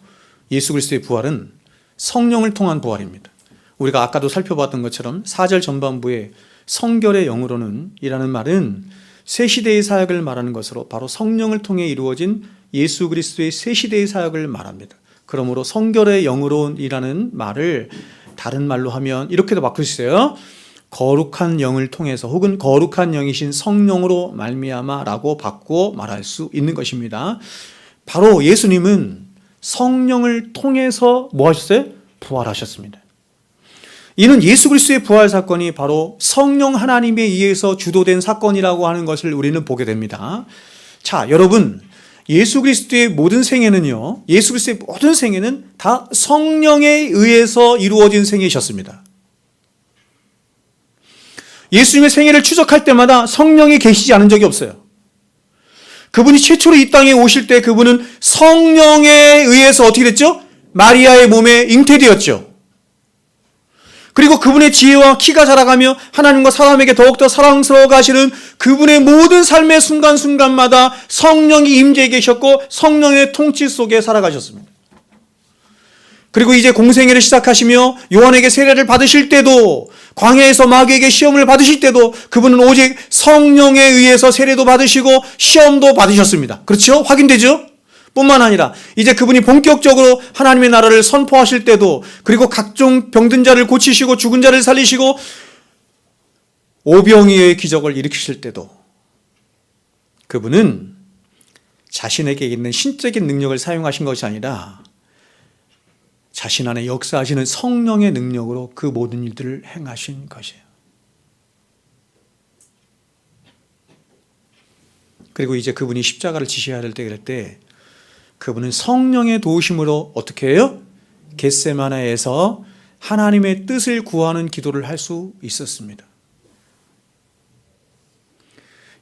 S1: 예수 그리스도의 부활은 성령을 통한 부활입니다. 우리가 아까도 살펴봤던 것처럼 4절 전반부에 성결의 영으로는 이라는 말은 새 시대의 사역을 말하는 것으로 바로 성령을 통해 이루어진 예수 그리스도의 새 시대의 사역을 말합니다. 그러므로 성결의 영으로이라는 말을 다른 말로 하면 이렇게도 바꿀 수 있어요. 거룩한 영을 통해서 혹은 거룩한 영이신 성령으로 말미암아라고 바꾸어 말할 수 있는 것입니다. 바로 예수님은 성령을 통해서 뭐 하셨어요? 부활하셨습니다. 이는 예수 그리스도의 부활 사건이 바로 성령 하나님에 의해서 주도된 사건이라고 하는 것을 우리는 보게 됩니다. 자, 여러분, 예수 그리스도의 모든 생애는요, 예수 그리스도의 모든 생애는 다 성령에 의해서 이루어진 생애이셨습니다. 예수님의 생애를 추적할 때마다 성령이 계시지 않은 적이 없어요. 그분이 최초로 이 땅에 오실 때 그분은 성령에 의해서 어떻게 됐죠? 마리아의 몸에 잉태되었죠. 그리고 그분의 지혜와 키가 자라가며 하나님과 사람에게 더욱더 사랑스러워 가시는 그분의 모든 삶의 순간순간마다 성령이 임재해 계셨고 성령의 통치 속에 살아가셨습니다. 그리고 이제 공생애를 시작하시며 요한에게 세례를 받으실 때도, 광야에서 마귀에게 시험을 받으실 때도 그분은 오직 성령에 의해서 세례도 받으시고 시험도 받으셨습니다. 그렇죠? 확인되죠? 뿐만 아니라 이제 그분이 본격적으로 하나님의 나라를 선포하실 때도, 그리고 각종 병든 자를 고치시고 죽은 자를 살리시고 오병이어의 기적을 일으키실 때도 그분은 자신에게 있는 신적인 능력을 사용하신 것이 아니라 자신 안에 역사하시는 성령의 능력으로 그 모든 일들을 행하신 것이에요. 그리고 이제 그분이 십자가를 지셔야 될 때, 그럴 때 그분은 성령의 도우심으로 어떻게 해요? 겟세마네에서 하나님의 뜻을 구하는 기도를 할 수 있었습니다.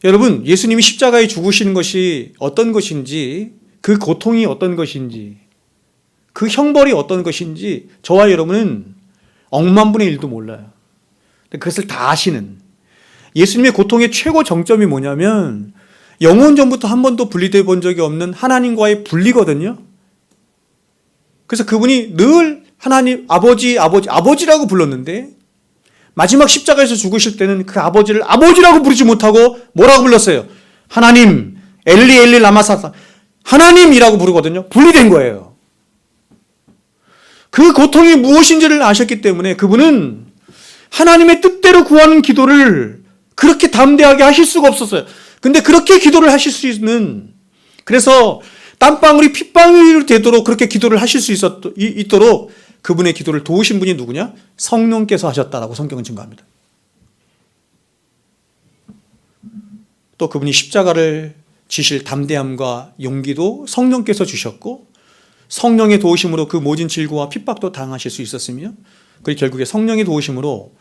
S1: 여러분, 예수님이 십자가에 죽으시는 것이 어떤 것인지, 그 고통이 어떤 것인지, 그 형벌이 어떤 것인지 저와 여러분은 억만분의 1도 몰라요. 그것을 다 아시는, 예수님의 고통의 최고 정점이 뭐냐면 영원 전부터 한 번도 분리되어 본 적이 없는 하나님과의 분리거든요. 그래서 그분이 늘 하나님, 아버지라고 불렀는데 마지막 십자가에서 죽으실 때는 그 아버지를 아버지라고 부르지 못하고 뭐라고 불렀어요? 하나님, 엘리 엘리 라마 사박단이, 하나님이라고 부르거든요. 분리된 거예요. 그 고통이 무엇인지를 아셨기 때문에 그분은 하나님의 뜻대로 구하는 기도를 그렇게 담대하게 하실 수가 없었어요. 근데 그렇게 기도를 하실 수 있는, 그래서 땀방울이 핏방울이 되도록 그렇게 기도를 하실 수 있도록 그분의 기도를 도우신 분이 누구냐? 성령께서 하셨다라고 성경은 증거합니다. 또 그분이 십자가를 지실 담대함과 용기도 성령께서 주셨고, 성령의 도우심으로 그 모진 질고와 핍박도 당하실 수 있었으며, 그리고 결국에 성령의 도우심으로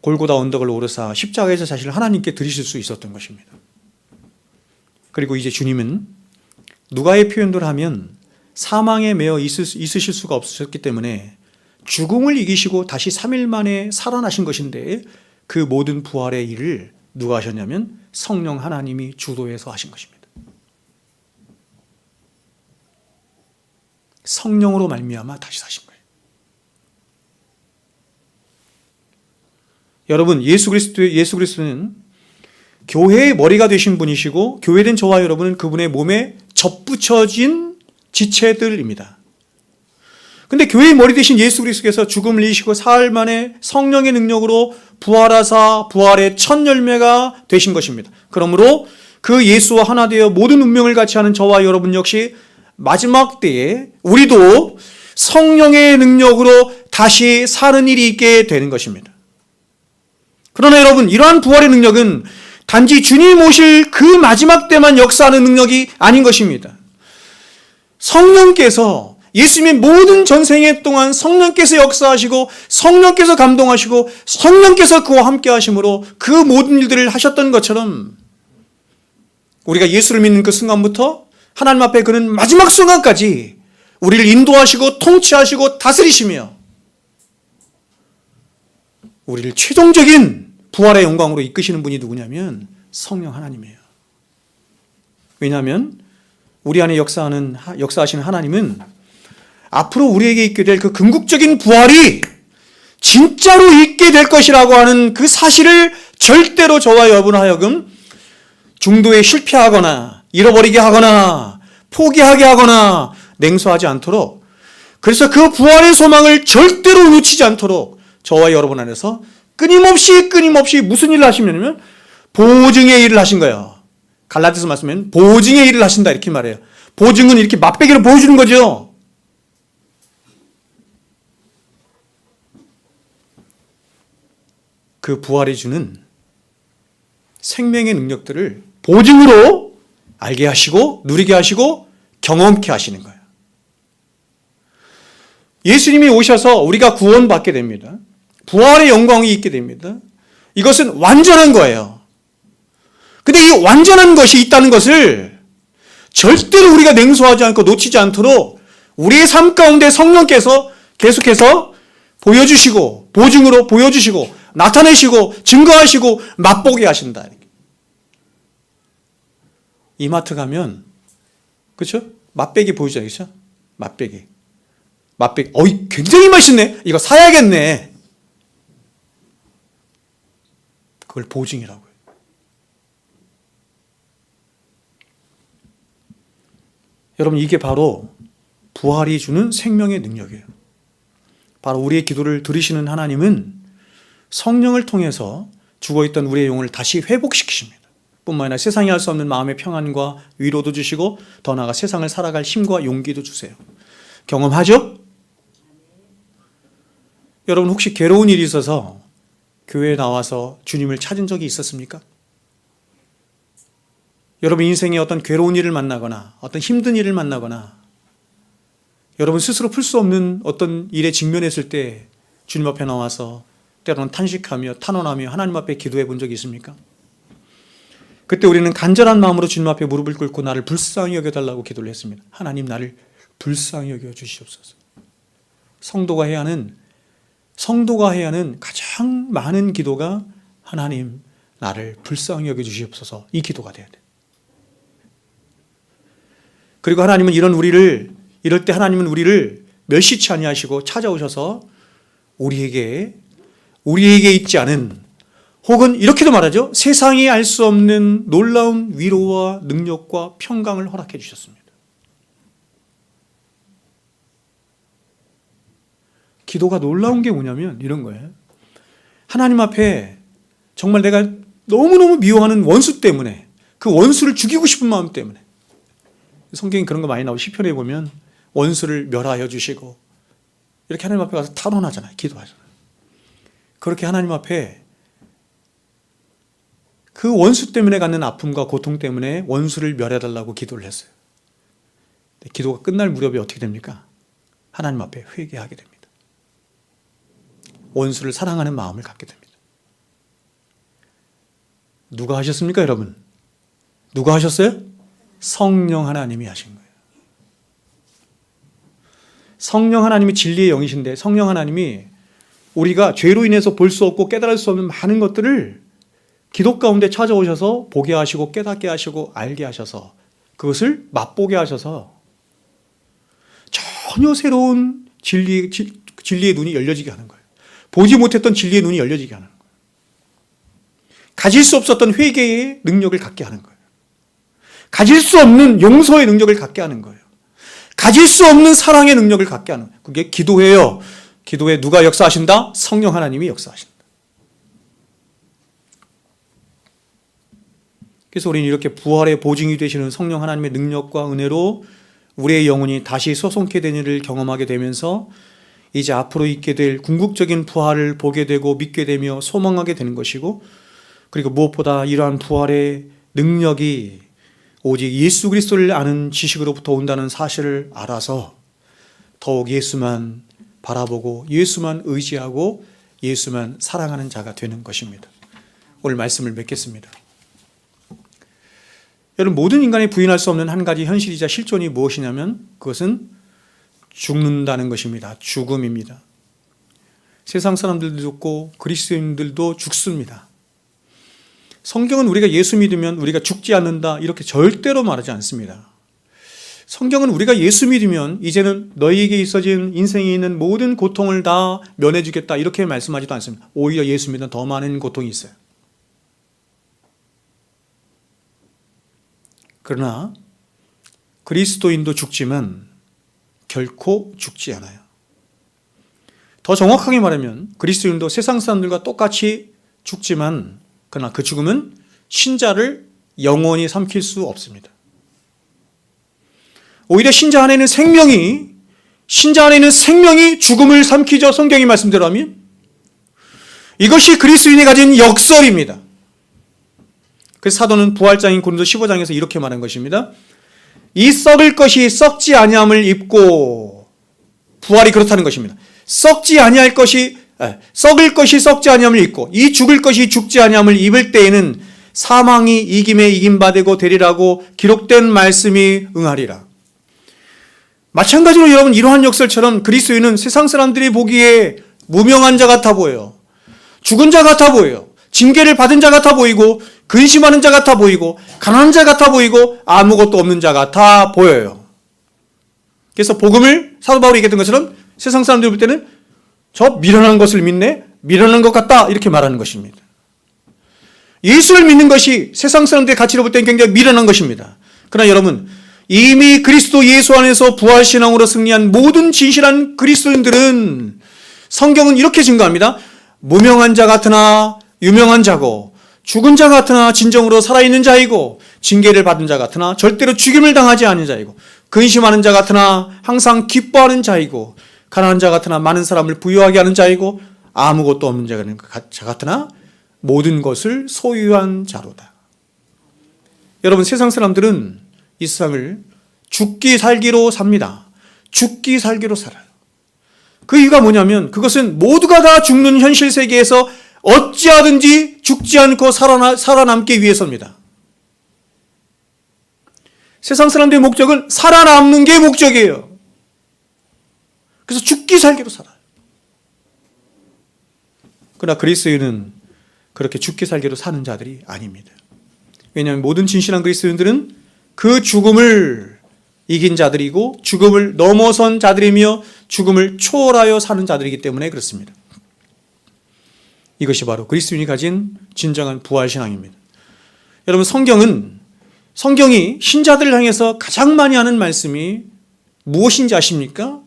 S1: 골고다 언덕을 오르사 십자가에서 자신을 하나님께 드리실 수 있었던 것입니다. 그리고 이제 주님은 누가의 표현대로 하면 사망에 매여 있으실 수가 없으셨기 때문에 죽음을 이기시고 다시 3일 만에 살아나신 것인데, 그 모든 부활의 일을 누가 하셨냐면 성령 하나님이 주도해서 하신 것입니다. 성령으로 말미암아 다시 사신 거예요. 여러분, 예수 그리스도는 교회의 머리가 되신 분이시고, 교회된 저와 여러분은 그분의 몸에 접붙여진 지체들입니다. 근데 교회의 머리 되신 예수 그리스도께서 죽음을 이기시고 사흘 만에 성령의 능력으로 부활하사 부활의 첫 열매가 되신 것입니다. 그러므로 그 예수와 하나 되어 모든 운명을 같이 하는 저와 여러분 역시 마지막 때에 우리도 성령의 능력으로 다시 사는 일이 있게 되는 것입니다. 그러나 여러분, 이러한 부활의 능력은 단지 주님 오실 그 마지막 때만 역사하는 능력이 아닌 것입니다. 성령께서 예수님의 모든 전생애 동안 성령께서 역사하시고 성령께서 감동하시고 성령께서 그와 함께 하심으로 그 모든 일들을 하셨던 것처럼, 우리가 예수를 믿는 그 순간부터 하나님 앞에 그는 마지막 순간까지 우리를 인도하시고 통치하시고 다스리시며 우리를 최종적인 부활의 영광으로 이끄시는 분이 누구냐면 성령 하나님이에요. 왜냐하면 우리 안에 역사하시는 하나님은 앞으로 우리에게 있게 될 그 궁극적인 부활이 진짜로 있게 될 것이라고 하는 그 사실을 절대로 저와 여러분 하여금 중도에 실패하거나 잃어버리게 하거나 포기하게 하거나 냉소하지 않도록 그래서 그 부활의 소망을 절대로 놓치지 않도록 저와 여러분 안에서 끊임없이 무슨 일을 하시냐면 보증의 일을 하신 거예요. 갈라디아서 말씀은 보증의 일을 하신다 이렇게 말해요. 보증은 이렇게 맛배기로 보여주는 거죠. 그 부활이 주는 생명의 능력들을 보증으로 알게 하시고 누리게 하시고 경험케 하시는 거예요. 예수님이 오셔서 우리가 구원받게 됩니다. 부활의 영광이 있게 됩니다. 이것은 완전한 거예요. 근데 이 완전한 것이 있다는 것을 절대로 우리가 냉소하지 않고 놓치지 않도록 우리의 삶 가운데 성령께서 계속해서 보여주시고 보증으로 보여주시고 나타내시고 증거하시고 맛보게 하신다. 이마트 가면 그렇죠? 맛배기 보이잖아요. 그렇죠? 맛배기. 어이 굉장히 맛있네. 이거 사야겠네. 그걸 보증이라고요. 여러분 이게 바로 부활이 주는 생명의 능력이에요. 바로 우리의 기도를 들으시는 하나님은 성령을 통해서 죽어있던 우리의 영혼을 다시 회복시키십니다. 뿐만 아니라 세상이 할 수 없는 마음의 평안과 위로도 주시고 더 나아가 세상을 살아갈 힘과 용기도 주세요. 경험하죠? 여러분 혹시 괴로운 일이 있어서 교회에 나와서 주님을 찾은 적이 있었습니까? 여러분 인생에 어떤 괴로운 일을 만나거나 어떤 힘든 일을 만나거나 여러분 스스로 풀 수 없는 어떤 일에 직면했을 때 주님 앞에 나와서 때로는 탄식하며 탄원하며 하나님 앞에 기도해 본 적이 있습니까? 그때 우리는 간절한 마음으로 주님 앞에 무릎을 꿇고 나를 불쌍히 여겨달라고 기도를 했습니다. 하나님 나를 불쌍히 여겨 주시옵소서. 성도가 해야 하는 가장 많은 기도가 하나님 나를 불쌍히 여겨 주시옵소서 이 기도가 돼야 돼요. 그리고 하나님은 이럴 때 하나님은 우리를 멸시치 아니하시고 찾아오셔서 우리에게 있지 않은 혹은 이렇게도 말하죠. 세상이 알 수 없는 놀라운 위로와 능력과 평강을 허락해 주셨습니다. 기도가 놀라운 게 뭐냐면 이런 거예요. 하나님 앞에 정말 내가 너무너무 미워하는 원수 때문에 그 원수를 죽이고 싶은 마음 때문에 성경에 그런 거 많이 나오고 시편에 보면 원수를 멸하여 주시고 이렇게 하나님 앞에 가서 탄원하잖아요. 기도하잖아요. 그렇게 하나님 앞에 그 원수 때문에 갖는 아픔과 고통 때문에 원수를 멸해달라고 기도를 했어요. 기도가 끝날 무렵에 어떻게 됩니까? 하나님 앞에 회개하게 됩니다. 원수를 사랑하는 마음을 갖게 됩니다. 누가 하셨습니까, 여러분? 누가 하셨어요? 성령 하나님이 하신 거예요. 성령 하나님이 진리의 영이신데 성령 하나님이 우리가 죄로 인해서 볼 수 없고 깨달을 수 없는 많은 것들을 기도 가운데 찾아오셔서 보게 하시고 깨닫게 하시고 알게 하셔서 그것을 맛보게 하셔서 전혀 새로운 진리의 눈이 열려지게 하는 거예요. 보지 못했던 진리의 눈이 열려지게 하는 거예요. 가질 수 없었던 회개의 능력을 갖게 하는 거예요. 가질 수 없는 용서의 능력을 갖게 하는 거예요. 가질 수 없는 사랑의 능력을 갖게 하는 거예요. 그게 기도예요. 기도에 누가 역사하신다? 성령 하나님이 역사하신다. 그래서 우리는 이렇게 부활의 보증이 되시는 성령 하나님의 능력과 은혜로 우리의 영혼이 다시 소송케 된 일을 경험하게 되면서 이제 앞으로 있게 될 궁극적인 부활을 보게 되고 믿게 되며 소망하게 되는 것이고 그리고 무엇보다 이러한 부활의 능력이 오직 예수 그리스도를 아는 지식으로부터 온다는 사실을 알아서 더욱 예수만 바라보고 예수만 의지하고 예수만 사랑하는 자가 되는 것입니다. 오늘 말씀을 맺겠습니다. 여러분 모든 인간이 부인할 수 없는 한 가지 현실이자 실존이 무엇이냐면 그것은 죽는다는 것입니다. 죽음입니다. 세상 사람들도 죽고 그리스도인들도 죽습니다. 성경은 우리가 예수 믿으면 우리가 죽지 않는다 이렇게 절대로 말하지 않습니다. 성경은 우리가 예수 믿으면 이제는 너희에게 있어진 인생에 있는 모든 고통을 다 면해주겠다 이렇게 말씀하지도 않습니다. 오히려 예수 믿으면 더 많은 고통이 있어요. 그러나 그리스도인도 죽지만 결코 죽지 않아요. 더 정확하게 말하면 그리스도인도 세상 사람들과 똑같이 죽지만 그러나 그 죽음은 신자를 영원히 삼킬 수 없습니다. 오히려 신자 안에는 생명이 죽음을 삼키죠. 성경이 말씀대로 하면 이것이 그리스도인이 가진 역설입니다. 그래서 사도는 부활장인 고린도 15장에서 이렇게 말한 것입니다. 이 썩을 것이 썩지 아니함을 입고, 부활이 그렇다는 것입니다. 썩을 것이 썩지 아니함을 입고 이 죽을 것이 죽지 아니함을 입을 때에는 사망이 이김에 이김바 되고 되리라고 기록된 말씀이 응하리라. 마찬가지로 여러분, 이러한 역설처럼 그리스도인은 세상 사람들이 보기에 무명한 자 같아 보여요. 죽은 자 같아 보여요. 징계를 받은 자 같아 보이고 근심하는 자 같아 보이고 가난한 자 같아 보이고 아무것도 없는 자 같아 보여요. 그래서 복음을 사도 바울이 얘기했던 것처럼 세상 사람들이 볼 때는 저 미련한 것을 믿네, 미련한 것 같다, 이렇게 말하는 것입니다. 예수를 믿는 것이 세상 사람들의 가치로 볼 때는 굉장히 미련한 것입니다. 그러나 여러분, 이미 그리스도 예수 안에서 부활신앙으로 승리한 모든 진실한 그리스도인들은 성경은 이렇게 증거합니다. 무명한 자 같으나 유명한 자고, 죽은 자 같으나 진정으로 살아있는 자이고, 징계를 받은 자 같으나 절대로 죽임을 당하지 않은 자이고, 근심하는 자 같으나 항상 기뻐하는 자이고, 가난한 자 같으나 많은 사람을 부유하게 하는 자이고, 아무것도 없는 자 같으나 모든 것을 소유한 자로다. 여러분, 세상 사람들은 이 세상을 죽기 살기로 삽니다. 죽기 살기로 살아요. 그 이유가 뭐냐면 그것은 모두가 다 죽는 현실 세계에서 어찌하든지 죽지 않고 살아남기 위해서입니다. 세상 사람들의 목적은 살아남는 게 목적이에요. 그래서 죽기 살기로 살아요. 그러나 그리스도인은 그렇게 죽기 살기로 사는 자들이 아닙니다. 왜냐하면 모든 진실한 그리스도인들은 그 죽음을 이긴 자들이고 죽음을 넘어선 자들이며 죽음을 초월하여 사는 자들이기 때문에 그렇습니다. 이것이 바로 그리스도인이 가진 진정한 부활신앙입니다. 여러분, 성경이 신자들을 향해서 가장 많이 하는 말씀이 무엇인지 아십니까?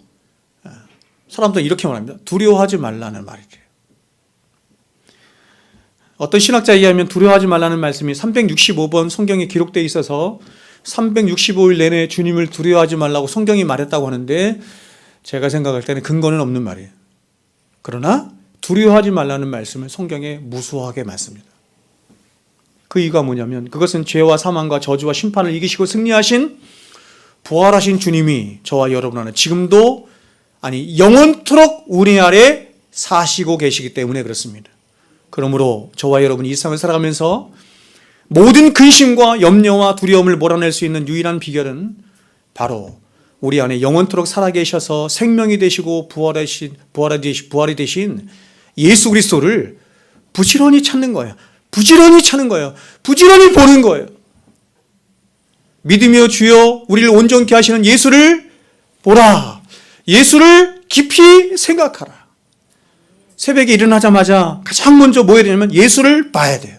S1: 사람들은 이렇게 말합니다. 두려워하지 말라는 말이래요. 어떤 신학자에 의하면 두려워하지 말라는 말씀이 365번 성경에 기록되어 있어서 365일 내내 주님을 두려워하지 말라고 성경이 말했다고 하는데, 제가 생각할 때는 근거는 없는 말이에요. 그러나 두려워하지 말라는 말씀을 성경에 무수하게 많습니다. 그 이유가 뭐냐면 그것은 죄와 사망과 저주와 심판을 이기시고 승리하신 부활하신 주님이 저와 여러분 안에 지금도, 아니 영원토록 우리 아래 사시고 계시기 때문에 그렇습니다. 그러므로 저와 여러분이 이 세상을 살아가면서 모든 근심과 염려와 두려움을 몰아낼 수 있는 유일한 비결은 바로 우리 안에 영원토록 살아계셔서 생명이 되시고 부활이 되신 예수 그리스도를 부지런히 찾는 거예요. 부지런히 찾는 거예요. 부지런히 보는 거예요. 믿으며 주여 우리를 온전케 하시는 예수를 보라. 예수를 깊이 생각하라. 새벽에 일어나자마자 가장 먼저 뭐 해야 되냐면 예수를 봐야 돼요.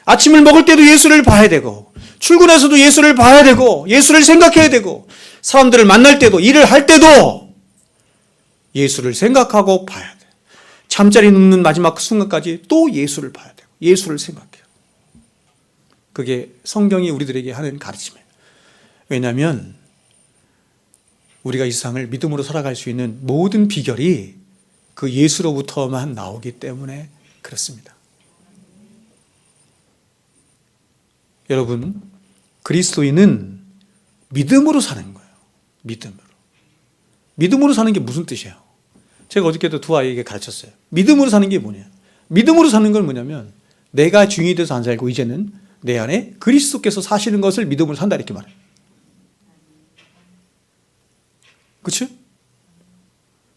S1: 아침을 먹을 때도 예수를 봐야 되고, 출근해서도 예수를 봐야 되고, 예수를 생각해야 되고, 사람들을 만날 때도, 일을 할 때도 예수를 생각하고 봐야 돼요. 잠자리 눕는 마지막 순간까지 또 예수를 봐야 되고, 예수를 생각해요. 그게 성경이 우리들에게 하는 가르침이에요. 왜냐하면 우리가 이 세상을 믿음으로 살아갈 수 있는 모든 비결이 그 예수로부터만 나오기 때문에 그렇습니다. 여러분, 그리스도인은 믿음으로 사는 거예요. 믿음으로 사는 게 무슨 뜻이에요? 제가 어저께도 두 아이에게 가르쳤어요. 믿음으로 사는 게 뭐냐? 믿음으로 사는 건 뭐냐면 내가 주인이 돼서 안 살고 이제는 내 안에 그리스도께서 사시는 것을 믿음으로 산다, 이렇게 말해요. 그렇죠?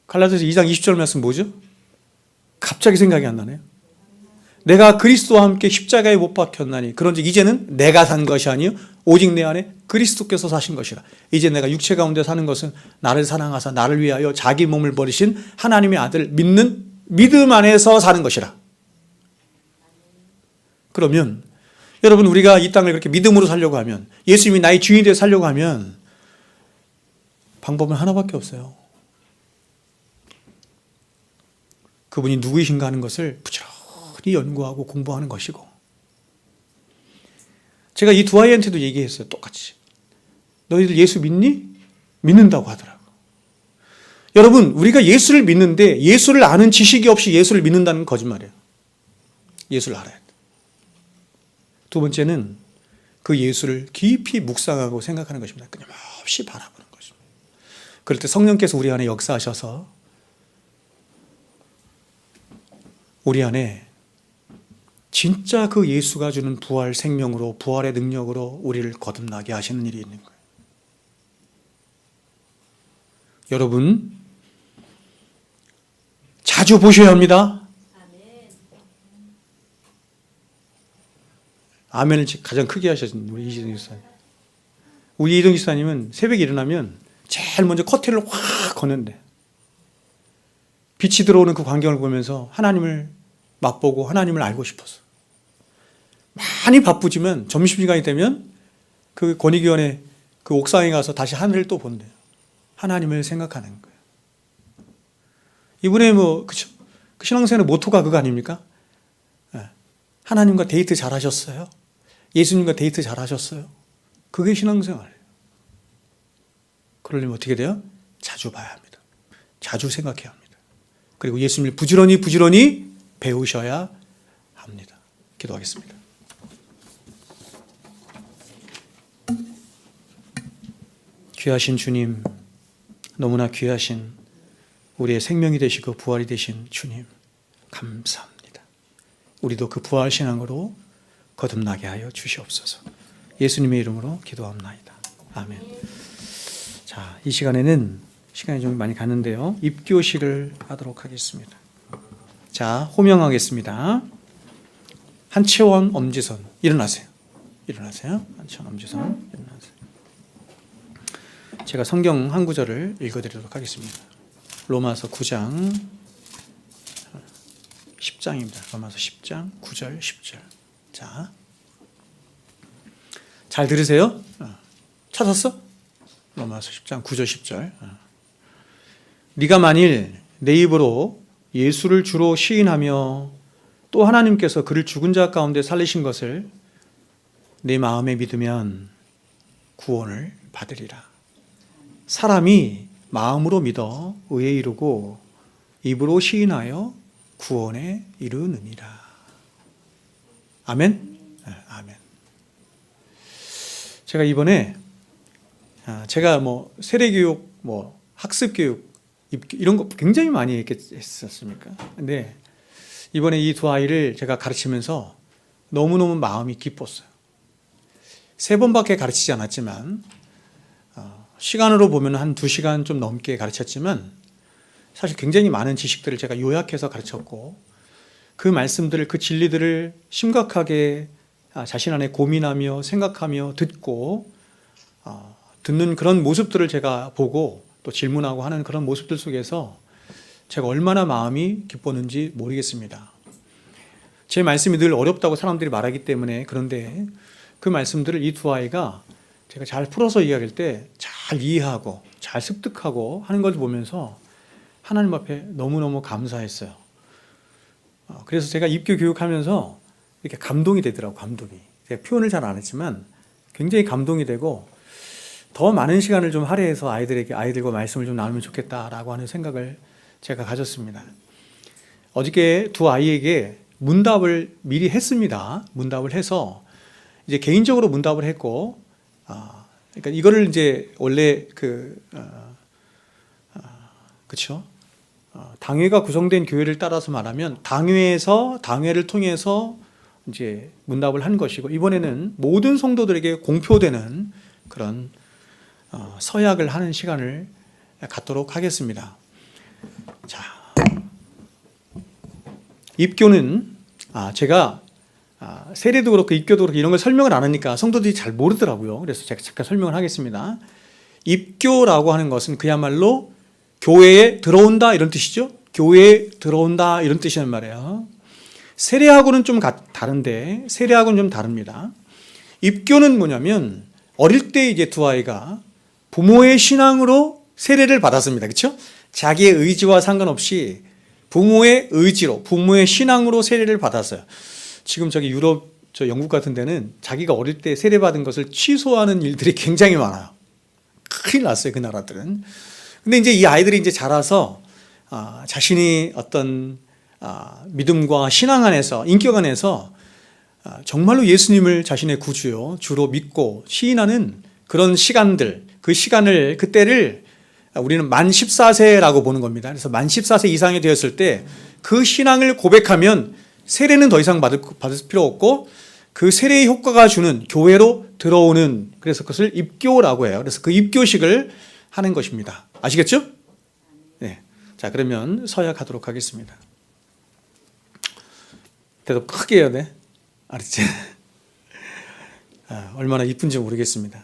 S1: 갈라디아서 2장 20절 말씀 뭐죠? 갑자기 생각이 안 나네요. 내가 그리스도와 함께 십자가에 못 박혔나니 그런즉 이제는 내가 산 것이 아니요 오직 내 안에 그리스도께서 사신 것이라. 이제 내가 육체 가운데 사는 것은 나를 사랑하사 나를 위하여 자기 몸을 버리신 하나님의 아들 믿는 믿음 안에서 사는 것이라. 그러면 여러분, 우리가 이 땅을 그렇게 믿음으로 살려고 하면, 예수님이 나의 주인이 되어 살려고 하면 방법은 하나밖에 없어요. 그분이 누구이신가 하는 것을 부지런히 연구하고 공부하는 것이고, 제가 이 두 아이한테도 얘기했어요. 똑같이. 너희들 예수 믿니? 믿는다고 하더라고. 여러분, 우리가 예수를 믿는데 예수를 아는 지식이 없이 예수를 믿는다는 건 거짓말이에요. 예수를 알아야 돼. 두 번째는 그 예수를 깊이 묵상하고 생각하는 것입니다. 끊임없이 바라보는 것입니다. 그럴 때 성령께서 우리 안에 역사하셔서 우리 안에 진짜 그 예수가 주는 부활 생명으로, 부활의 능력으로 우리를 거듭나게 하시는 일이 있는 거예요. 여러분, 자주 보셔야 합니다. 아멘을 가장 크게 하셨습니다. 우리 이동 기사님. 우리 이동 기사님은 새벽에 일어나면 제일 먼저 커튼을 확 거는데, 빛이 들어오는 그 광경을 보면서 하나님을 맛보고 하나님을 알고 싶어서 많이 바쁘지만 점심시간이 되면 그 권익위원회 그 옥상에 가서 다시 하늘을 또 본대요. 하나님을 생각하는 거예요. 이분의 그쵸? 그 신앙생활의 모토가 그거 아닙니까? 하나님과 데이트 잘 하셨어요? 예수님과 데이트 잘 하셨어요? 그게 신앙생활이에요. 그러려면 어떻게 돼요? 자주 봐야 합니다. 자주 생각해야 합니다. 그리고 예수님을 부지런히 배우셔야 합니다. 기도하겠습니다. 귀하신 주님, 너무나 귀하신 우리의 생명이 되시고 부활이 되신 주님, 감사합니다. 우리도 그 부활 신앙으로 거듭나게 하여 주시옵소서. 예수님의 이름으로 기도합나이다. 아멘. 자, 이 시간에는 시간이 좀 많이 가는데요. 입교식을 하도록 하겠습니다. 자, 호명하겠습니다. 한채원, 엄지선, 일어나세요. 일어나세요. 한채원, 엄지선, 일어나세요. 제가 성경 한 구절을 읽어드리도록 하겠습니다. 로마서 9장 10장입니다. 로마서 10장 9절 10절. 자, 잘 들으세요. 찾았어? 로마서 10장 9절 10절. 네가 만일 내 입으로 예수를 주로 시인하며 또 하나님께서 그를 죽은 자 가운데 살리신 것을 내 마음에 믿으면 구원을 받으리라. 사람이 마음으로 믿어 의에 이르고 입으로 시인하여 구원에 이르느니라. 아멘? 아멘. 제가 이번에 제가 세례교육, 학습교육 이런 거 굉장히 많이 했었습니까? 근데 이번에 이 두 아이를 제가 가르치면서 너무너무 마음이 기뻤어요. 3번밖에 가르치지 않았지만 시간으로 보면 한 2시간 좀 넘게 가르쳤지만 사실 굉장히 많은 지식들을 제가 요약해서 가르쳤고 그 말씀들을, 그 진리들을 심각하게 자신 안에 고민하며 생각하며 듣고 듣는 그런 모습들을 제가 보고 또 질문하고 하는 그런 모습들 속에서 제가 얼마나 마음이 기뻤는지 모르겠습니다. 제 말씀이 늘 어렵다고 사람들이 말하기 때문에, 그런데 그 말씀들을 이 두 아이가 제가 잘 풀어서 이야기할 때 잘 이해하고 잘 습득하고 하는 것을 보면서 하나님 앞에 너무너무 감사했어요. 그래서 제가 입교 교육하면서 이렇게 감동이 되더라고요. 감동이. 제가 표현을 잘 안 했지만 굉장히 감동이 되고 더 많은 시간을 좀 할애해서 아이들과 말씀을 좀 나누면 좋겠다라고 하는 생각을 제가 가졌습니다. 어저께 두 아이에게 문답을 미리 했습니다. 문답을 해서 이제 개인적으로 문답을 했고, 그러니까 이거를 이제 원래 그렇죠. 당회가 구성된 교회를 따라서 말하면 당회를 통해서 이제 문답을 한 것이고, 이번에는 모든 성도들에게 공표되는 그런 서약을 하는 시간을 갖도록 하겠습니다. 자, 입교는 제가 세례도 그렇고 입교도 그렇고 이런 걸 설명을 안 하니까 성도들이 잘 모르더라고요. 그래서 제가 잠깐 설명을 하겠습니다. 입교라고 하는 것은 그야말로 교회에 들어온다 이런 뜻이죠. 교회에 들어온다 이런 뜻이란 말이에요. 세례하고는 좀 다른데, 세례하고는 좀 다릅니다. 입교는 뭐냐면 어릴 때 이제 두 아이가 부모의 신앙으로 세례를 받았습니다. 그렇죠? 자기의 의지와 상관없이 부모의 의지로, 부모의 신앙으로 세례를 받았어요. 지금 저기 유럽, 저 영국 같은 데는 자기가 어릴 때 세례받은 것을 취소하는 일들이 굉장히 많아요. 큰일 났어요, 그 나라들은. 근데 이제 이 아이들이 이제 자라서 자신이 어떤 믿음과 신앙 안에서, 인격 안에서 정말로 예수님을 자신의 구주요, 주로 믿고 시인하는 그런 시간들, 그 시간을, 그때를 우리는 만 14세라고 보는 겁니다. 그래서 만 14세 이상이 되었을 때 그 신앙을 고백하면 세례는 더 이상 받을 필요 없고 그 세례의 효과가 주는 교회로 들어오는, 그래서 그것을 입교라고 해요. 그래서 그 입교식을 하는 것입니다. 아시겠죠? 네. 자, 그러면 서약하도록 하겠습니다. 대답 크게 해야 돼. 알았지? 얼마나 이쁜지 모르겠습니다.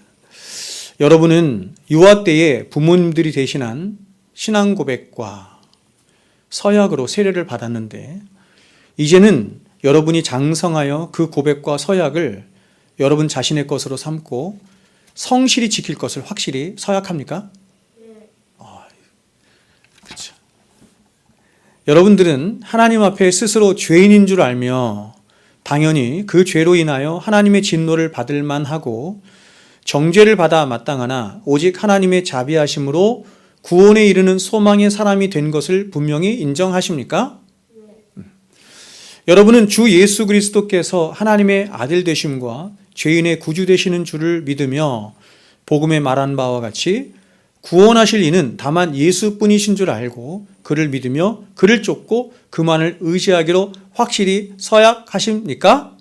S1: 여러분은 유아 때에 부모님들이 대신한 신앙 고백과 서약으로 세례를 받았는데 이제는 여러분이 장성하여 그 고백과 서약을 여러분 자신의 것으로 삼고 성실히 지킬 것을 확실히 서약합니까? 그렇죠. 여러분들은 하나님 앞에 스스로 죄인인 줄 알며 당연히 그 죄로 인하여 하나님의 진노를 받을 만하고 정죄를 받아 마땅하나 오직 하나님의 자비하심으로 구원에 이르는 소망의 사람이 된 것을 분명히 인정하십니까? 여러분은 주 예수 그리스도께서 하나님의 아들 되심과 죄인의 구주 되시는 줄을 믿으며 복음에 말한 바와 같이 구원하실 이는 다만 예수뿐이신 줄 알고 그를 믿으며 그를 쫓고 그만을 의지하기로 확실히 서약하십니까?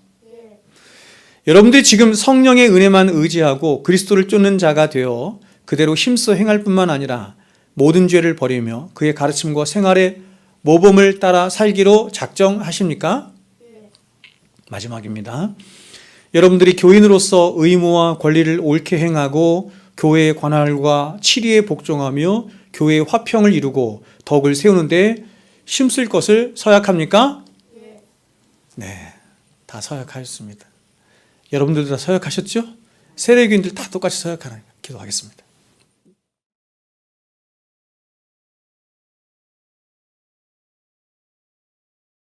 S1: 여러분들이 지금 성령의 은혜만 의지하고 그리스도를 쫓는 자가 되어 그대로 힘써 행할 뿐만 아니라 모든 죄를 버리며 그의 가르침과 생활의 모범을 따라 살기로 작정하십니까? 마지막입니다. 여러분들이 교인으로서 의무와 권리를 옳게 행하고 교회의 관할과 치리에 복종하며 교회의 화평을 이루고 덕을 세우는데 힘쓸 것을 서약합니까? 네, 다 서약하였습니다. 여러분들도 다 서약하셨죠? 세례교인들 다 똑같이 서약하는 기도하겠습니다.